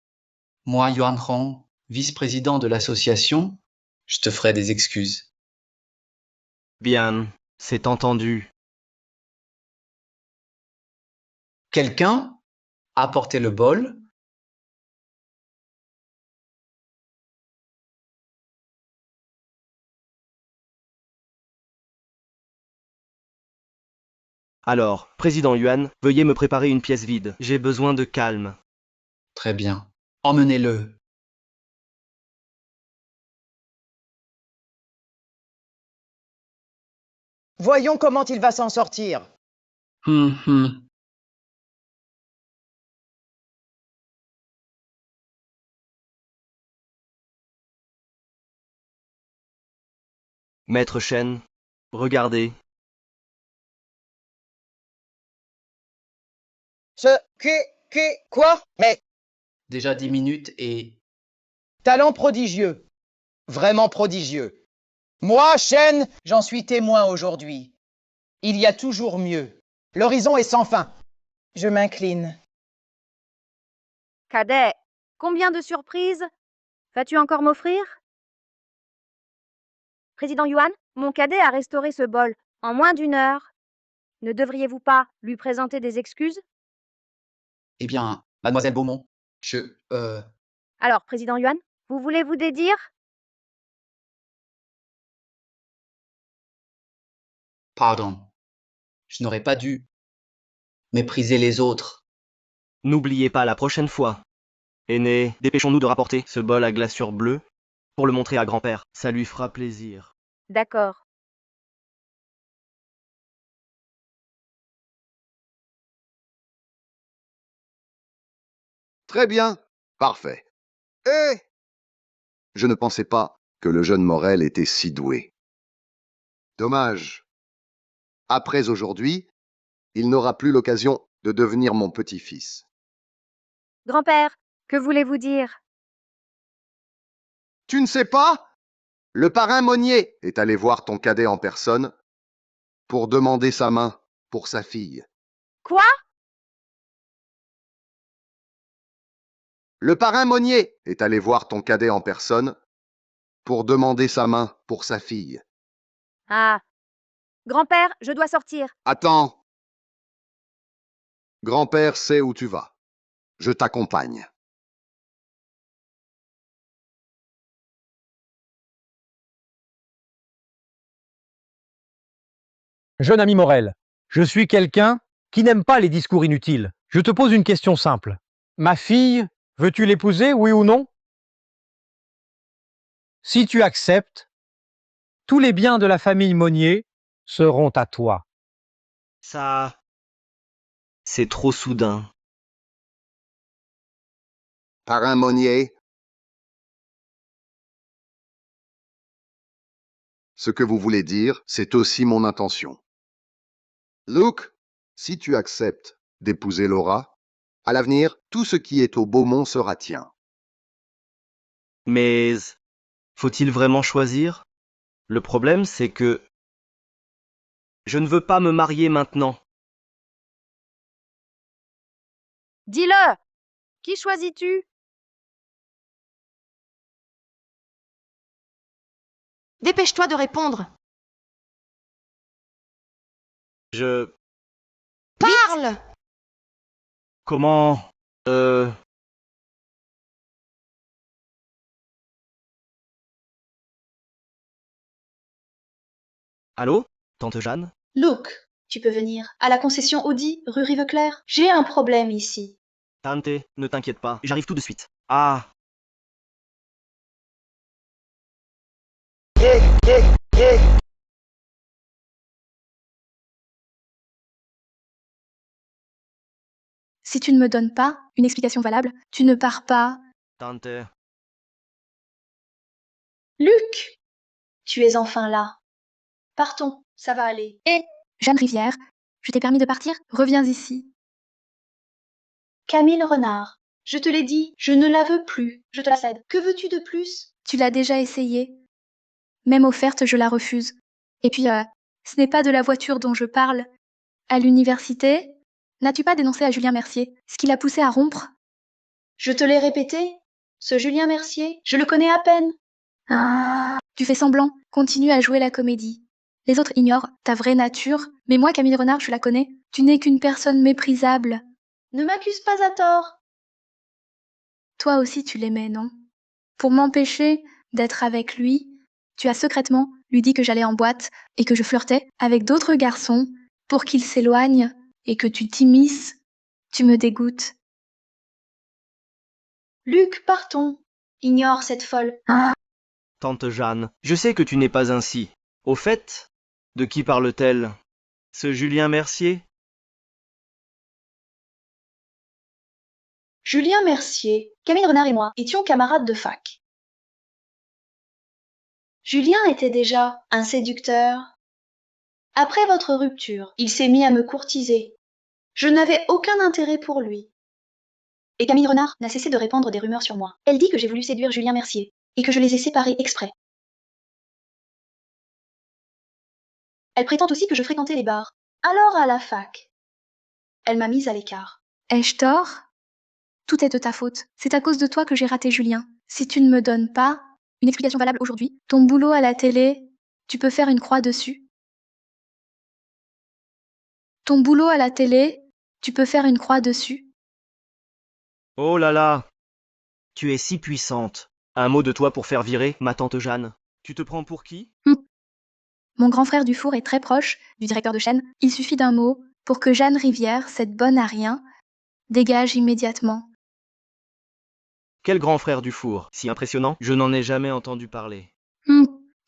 moi, Yuan Hong, vice-président de l'association, je te ferai des excuses. Bien, c'est entendu. Quelqu'un a apporté le bol. Alors, président Yuan, veuillez me préparer une pièce vide. J'ai besoin de calme. Très bien. Emmenez-le. Voyons comment il va s'en sortir. Hum. Maître Shen, regardez. Quoi? Mais Déjà 10 minutes et... talent prodigieux. Vraiment prodigieux. Moi, Shen, j'en suis témoin aujourd'hui. Il y a toujours mieux. L'horizon est sans fin. Je m'incline. Cadet, combien de surprises vas-tu encore m'offrir? Président Yuan, mon cadet a restauré ce bol en moins d'1 heure. Ne devriez-vous pas lui présenter des excuses? Eh bien, mademoiselle Beaumont, Alors, président Yuan, vous voulez vous dédire? Pardon. Je n'aurais pas dû mépriser les autres. N'oubliez pas la prochaine fois. Aîné, dépêchons-nous de rapporter ce bol à glaçure bleue pour le montrer à grand-père. Ça lui fera plaisir. D'accord. Très bien. Parfait. Je ne pensais pas que le jeune Morel était si doué. Dommage. Après aujourd'hui, il n'aura plus l'occasion de devenir mon petit-fils. Grand-père, que voulez-vous dire? Tu ne sais pas? Le parrain Monnier est allé voir ton cadet en personne pour demander sa main pour sa fille. Quoi? Le parrain Monnier est allé voir ton cadet en personne pour demander sa main pour sa fille. Ah. Grand-père, je dois sortir. Attends. Grand-père sait où tu vas. Je t'accompagne. Jeune ami Morel, je suis quelqu'un qui n'aime pas les discours inutiles. Je te pose une question simple. Ma fille, veux-tu l'épouser, oui ou non? Si tu acceptes, tous les biens de la famille Monnier seront à toi. Ça... c'est trop soudain. Parrain Monnier, ce que vous voulez dire, c'est aussi mon intention. Luke, si tu acceptes d'épouser Laura, à l'avenir, tout ce qui est au Beaumont sera tien. Mais... faut-il vraiment choisir? Le problème, c'est que... je ne veux pas me marier maintenant. Dis-le! Qui choisis-tu? Dépêche-toi de répondre. Je... Parle! Comment... Allô? Tante Jeanne? Luke, tu peux venir à la concession Audi, rue Riveclair? J'ai un problème ici. Tante, ne t'inquiète pas, j'arrive tout de suite. Ah, Si tu ne me donnes pas une explication valable, tu ne pars pas. Tante, Luc, tu es enfin là. Partons, ça va aller. Hé, Jeanne Rivière, je t'ai permis de partir, reviens ici. Camille Renard, je te l'ai dit, je ne la veux plus, je te la cède. Que veux-tu de plus? Tu l'as déjà essayé. Même offerte, je la refuse. Et puis, ce n'est pas de la voiture dont je parle. À l'université, n'as-tu pas dénoncé à Julien Mercier ce qui l'a poussé à rompre? Je te l'ai répété. Ce Julien Mercier, je le connais à peine. Tu fais semblant, continue à jouer la comédie. Les autres ignorent ta vraie nature, mais moi, Camille Renard, je la connais. Tu n'es qu'une personne méprisable. Ne m'accuse pas à tort. Toi aussi, tu l'aimais, non? Pour m'empêcher d'être avec lui, tu as secrètement lui dit que j'allais en boîte et que je flirtais avec d'autres garçons pour qu'il s'éloigne et que tu t'immisces. Tu me dégoûtes. Luc, partons. Ignore cette folle. Tante Jeanne, je sais que tu n'es pas ainsi. Au fait, de qui parle-t-elle? Ce Julien Mercier? Julien Mercier, Camille Renard et moi étions camarades de fac. Julien était déjà un séducteur. Après votre rupture, il s'est mis à me courtiser. Je n'avais aucun intérêt pour lui. Et Camille Renard n'a cessé de répandre des rumeurs sur moi. Elle dit que j'ai voulu séduire Julien Mercier et que je les ai séparés exprès. Elle prétend aussi que je fréquentais les bars. Alors à la fac, elle m'a mise à l'écart. Ai-je tort? Tout est de ta faute. C'est à cause de toi que j'ai raté Julien. Si tu ne me donnes pas une explication valable aujourd'hui, ton boulot à la télé, tu peux faire une croix dessus. Ton boulot à la télé, tu peux faire une croix dessus. Oh là là! Tu es si puissante. Un mot de toi pour faire virer ma tante Jeanne. Tu te prends pour qui? Mon grand frère Dufour est très proche du directeur de chaîne. Il suffit d'un mot pour que Jeanne Rivière, cette bonne à rien, dégage immédiatement. Quel grand frère du four, si impressionnant, je n'en ai jamais entendu parler.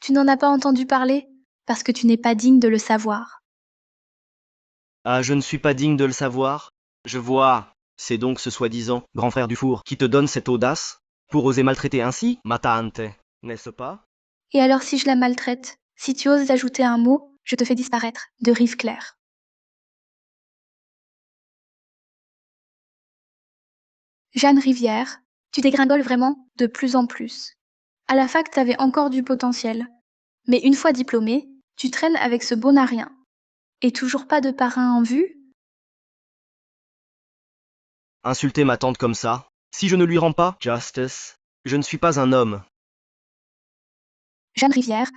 Tu n'en as pas entendu parler parce que tu n'es pas digne de le savoir. Ah, je ne suis pas digne de le savoir? Je vois. C'est donc ce soi-disant grand frère du four qui te donne cette audace pour oser maltraiter ainsi ma tante, n'est-ce pas? Et alors si je la maltraite, si tu oses ajouter un mot, je te fais disparaître de Rive-Claire. Jeanne Rivière, tu dégringoles vraiment de plus en plus. À la fac, t'avais encore du potentiel. Mais une fois diplômée, tu traînes avec ce bon à rien. Et toujours pas de parrain en vue? Insulter ma tante comme ça, si je ne lui rends pas justice, je ne suis pas un homme. Jeanne Rivière,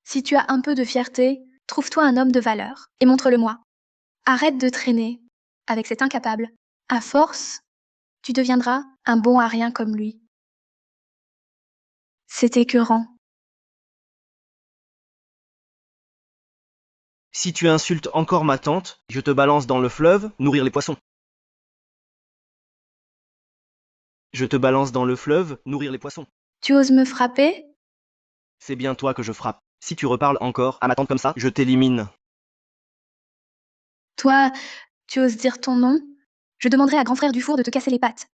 si tu as un peu de fierté, trouve-toi un homme de valeur et montre-le-moi. Arrête de traîner avec cet incapable. À force, tu deviendras un bon à rien comme lui. C'est écœurant. Si tu insultes encore ma tante, je te balance dans le fleuve nourrir les poissons. Je te balance dans le fleuve nourrir les poissons. Tu oses me frapper? C'est bien toi que je frappe. Si tu reparles encore à ma tante comme ça, je t'élimine. Toi, tu oses dire ton nom? Je demanderai à grand frère Dufour de te casser les pattes.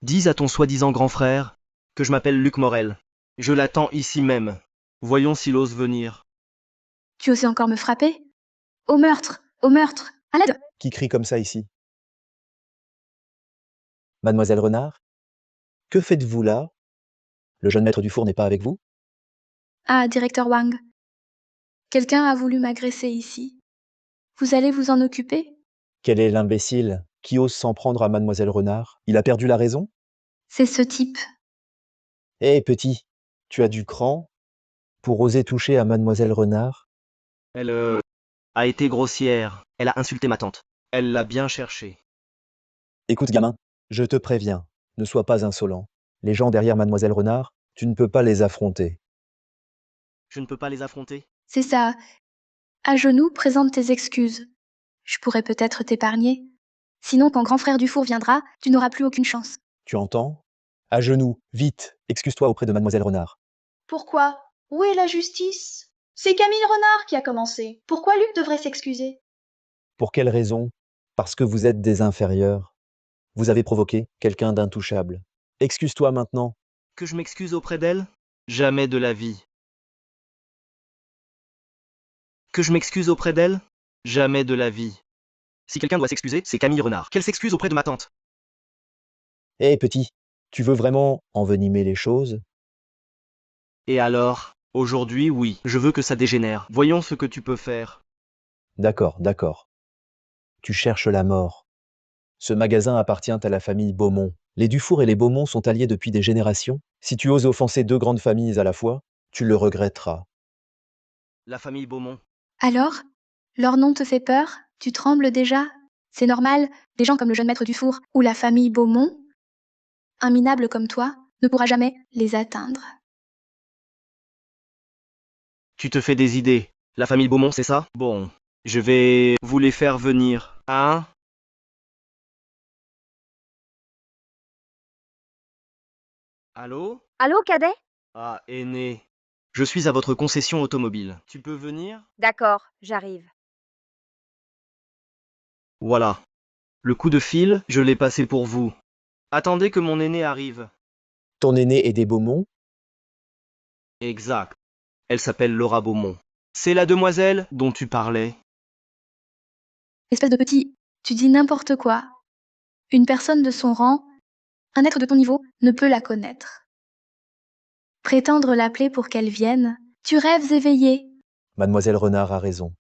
Dis à ton soi-disant grand frère que je m'appelle Luc Morel. Je l'attends ici même. Voyons s'il ose venir. Tu osais encore me frapper? Au meurtre! Au meurtre! À l'aide! Qui crie comme ça ici? Mademoiselle Renard? Que faites-vous là? Le jeune maître du four n'est pas avec vous? Ah, directeur Wang. Quelqu'un a voulu m'agresser ici. Vous allez vous en occuper? Quel est l'imbécile qui ose s'en prendre à Mademoiselle Renard? Il a perdu la raison? C'est ce type. Hé, petit, tu as du cran pour oser toucher à Mademoiselle Renard? Elle a été grossière. Elle a insulté ma tante. Elle l'a bien cherché. Écoute, gamin, je te préviens, ne sois pas insolent. Les gens derrière Mademoiselle Renard, tu ne peux pas les affronter. Je ne peux pas les affronter. C'est ça. À genoux, présente tes excuses. Je pourrais peut-être t'épargner. Sinon, quand grand frère Dufour viendra, tu n'auras plus aucune chance. Tu entends? À genoux, vite, excuse-toi auprès de Mademoiselle Renard. Pourquoi? Où est la justice? C'est Camille Renard qui a commencé. Pourquoi Luc devrait s'excuser? Pour quelle raison? Parce que vous êtes des inférieurs. Vous avez provoqué quelqu'un d'intouchable. Excuse-toi maintenant. Que je m'excuse auprès d'elle? Jamais de la vie. Que je m'excuse auprès d'elle? Jamais de la vie. Si quelqu'un doit s'excuser, c'est Camille Renard. Qu'elle s'excuse auprès de ma tante. Hé, petit, tu veux vraiment envenimer les choses? Et alors? Aujourd'hui, oui, je veux que ça dégénère. Voyons ce que tu peux faire. D'accord, d'accord. Tu cherches la mort. Ce magasin appartient à la famille Beaumont. Les Dufour et les Beaumont sont alliés depuis des générations. Si tu oses offenser deux grandes familles à la fois, tu le regretteras. La famille Beaumont. Alors, leur nom te fait peur? Tu trembles déjà? C'est normal, des gens comme le jeune maître Dufour ou la famille Beaumont, un minable comme toi, ne pourra jamais les atteindre. Tu te fais des idées. La famille Beaumont, c'est ça? Bon, je vais vous les faire venir, hein? Allô? Allô, cadet? Ah, aîné. Je suis à votre concession automobile. Tu peux venir? D'accord, j'arrive. Voilà. Le coup de fil, je l'ai passé pour vous. Attendez que mon aîné arrive. Ton aîné est des Beaumont? Exact. Elle s'appelle Laura Beaumont. C'est la demoiselle dont tu parlais. Espèce de petit, tu dis n'importe quoi. Une personne de son rang, un être de ton niveau, ne peut la connaître. Prétendre l'appeler pour qu'elle vienne, tu rêves éveillé. Mademoiselle Renard a raison.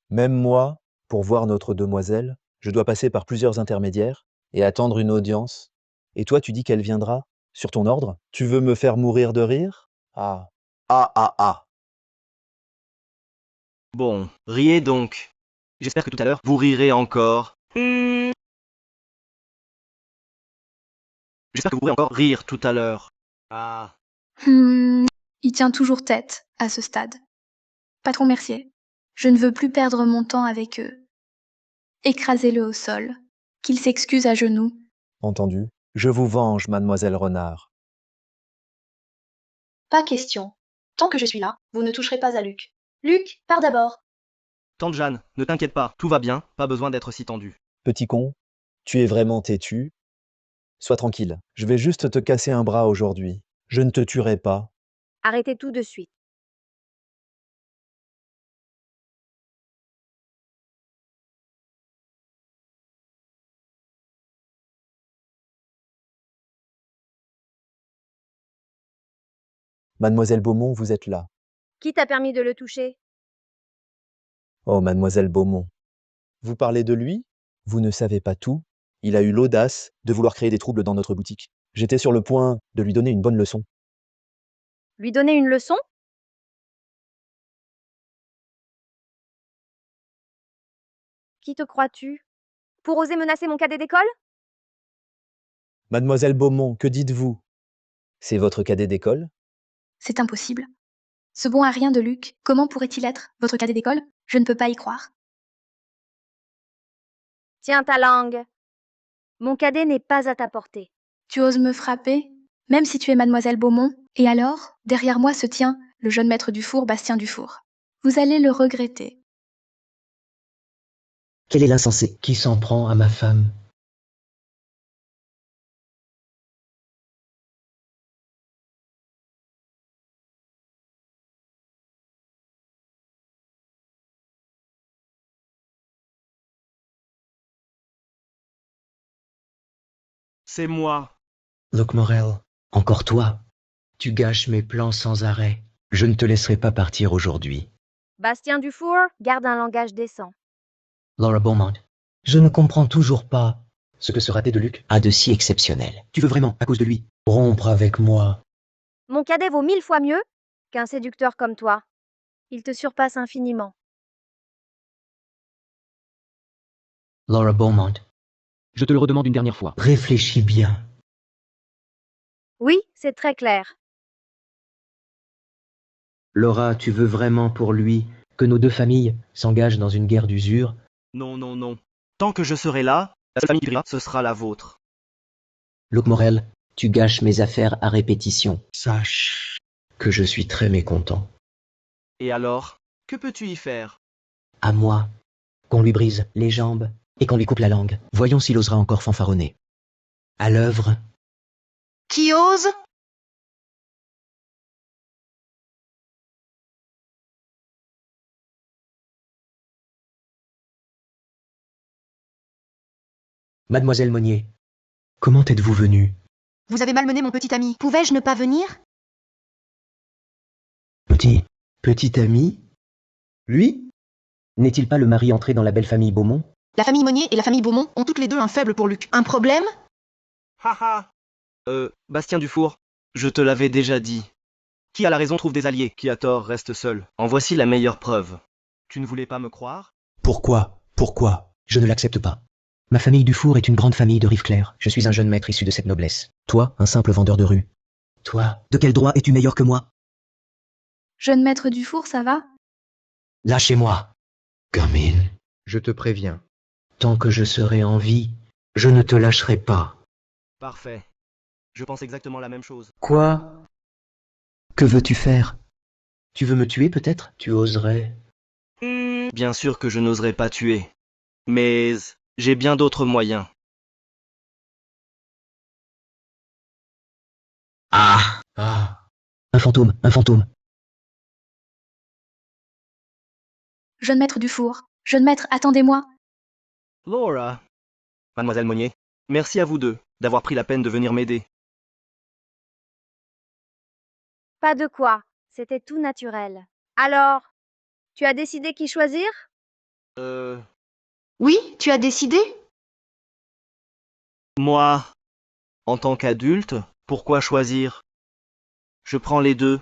Même moi, pour voir notre demoiselle, je dois passer par plusieurs intermédiaires et attendre une audience. Et toi, tu dis qu'elle viendra? Sur ton ordre? Tu veux me faire mourir de rire? Ah. Ah, ah, ah. Bon, riez donc. J'espère que tout à l'heure, vous rirez encore. J'espère que vous pourrez encore rire tout à l'heure. Ah. Il tient toujours tête à ce stade. Patron Mercier, je ne veux plus perdre mon temps avec eux. Écrasez-le au sol, qu'il s'excuse à genoux. Entendu. Je vous venge, mademoiselle Renard. Pas question. Tant que je suis là, vous ne toucherez pas à Luc. Luc, pars d'abord. Tante Jeanne, ne t'inquiète pas, tout va bien, pas besoin d'être si tendu. Petit con, tu es vraiment têtu? Sois tranquille, je vais juste te casser un bras aujourd'hui. Je ne te tuerai pas. Arrêtez tout de suite. Mademoiselle Beaumont, vous êtes là. Qui t'a permis de le toucher? Oh, mademoiselle Beaumont. Vous parlez de lui? Vous ne savez pas tout? Il a eu l'audace de vouloir créer des troubles dans notre boutique. J'étais sur le point de lui donner une bonne leçon. Lui donner une leçon? Qui te crois-tu? Pour oser menacer mon cadet d'école? Mademoiselle Beaumont, que dites-vous? C'est votre cadet d'école? C'est impossible. Ce bon à rien de Luc, comment pourrait-il être votre cadet d'école? Je ne peux pas y croire. Tiens ta langue. Mon cadet n'est pas à ta portée. Tu oses me frapper? Même si tu es mademoiselle Beaumont? Et alors, derrière moi se tient le jeune maître Dufour, Bastien Dufour. Vous allez le regretter. Quel est l'insensé qui s'en prend à ma femme? C'est moi. Luc Morel, encore toi. Tu gâches mes plans sans arrêt. Je ne te laisserai pas partir aujourd'hui. Bastien Dufour, garde un langage décent. Laura Beaumont, je ne comprends toujours pas ce que ce raté de Luc a de si exceptionnel. Tu veux vraiment, à cause de lui, rompre avec moi? Mon cadet vaut 1000 fois mieux qu'un séducteur comme toi. Il te surpasse infiniment. Laura Beaumont, je te le redemande une dernière fois. Réfléchis bien. Oui, c'est très clair. Laura, tu veux vraiment pour lui que nos deux familles s'engagent dans une guerre d'usure? Non, non, non. Tant que je serai là, la seule famille qui vivra, ce sera la vôtre. Luc Morel, tu gâches mes affaires à répétition. Sache que je suis très mécontent. Et alors, que peux-tu y faire? À moi, qu'on lui brise les jambes et qu'on lui coupe la langue. Voyons s'il osera encore fanfaronner. À l'œuvre. Qui ose? Mademoiselle Monnier, comment êtes-vous venue? Vous avez malmené mon petit ami. Pouvais-je ne pas venir? Petit ami? Lui? N'est-il pas le mari entré dans la belle famille Beaumont? La famille Monnier et la famille Beaumont ont toutes les deux un faible pour Luc. Un problème? Bastien Dufour, je te l'avais déjà dit. Qui a la raison trouve des alliés, qui a tort reste seul. En voici la meilleure preuve. Tu ne voulais pas me croire? Pourquoi? Je ne l'accepte pas. Ma famille Dufour est une grande famille de Rive-Claire. Je suis un jeune maître issu de cette noblesse. Toi, un simple vendeur de rue. Toi, de quel droit es-tu meilleur que moi? Jeune maître Dufour, ça va? Lâchez-moi. Gamine. Je te préviens. Tant que je serai en vie, je ne te lâcherai pas. Parfait. Je pense exactement la même chose. Quoi? Que veux-tu faire? Tu veux me tuer peut-être? Tu oserais. Bien sûr que je n'oserais pas tuer. Mais j'ai bien d'autres moyens. Ah. Un fantôme. Jeune maître Dufour. Jeune maître, attendez-moi. Laura. Mademoiselle Monnier, merci à vous deux d'avoir pris la peine de venir m'aider. Pas de quoi, c'était tout naturel. Alors, tu as décidé qui choisir? Oui, tu as décidé? Moi, en tant qu'adulte, pourquoi choisir? Je prends les deux.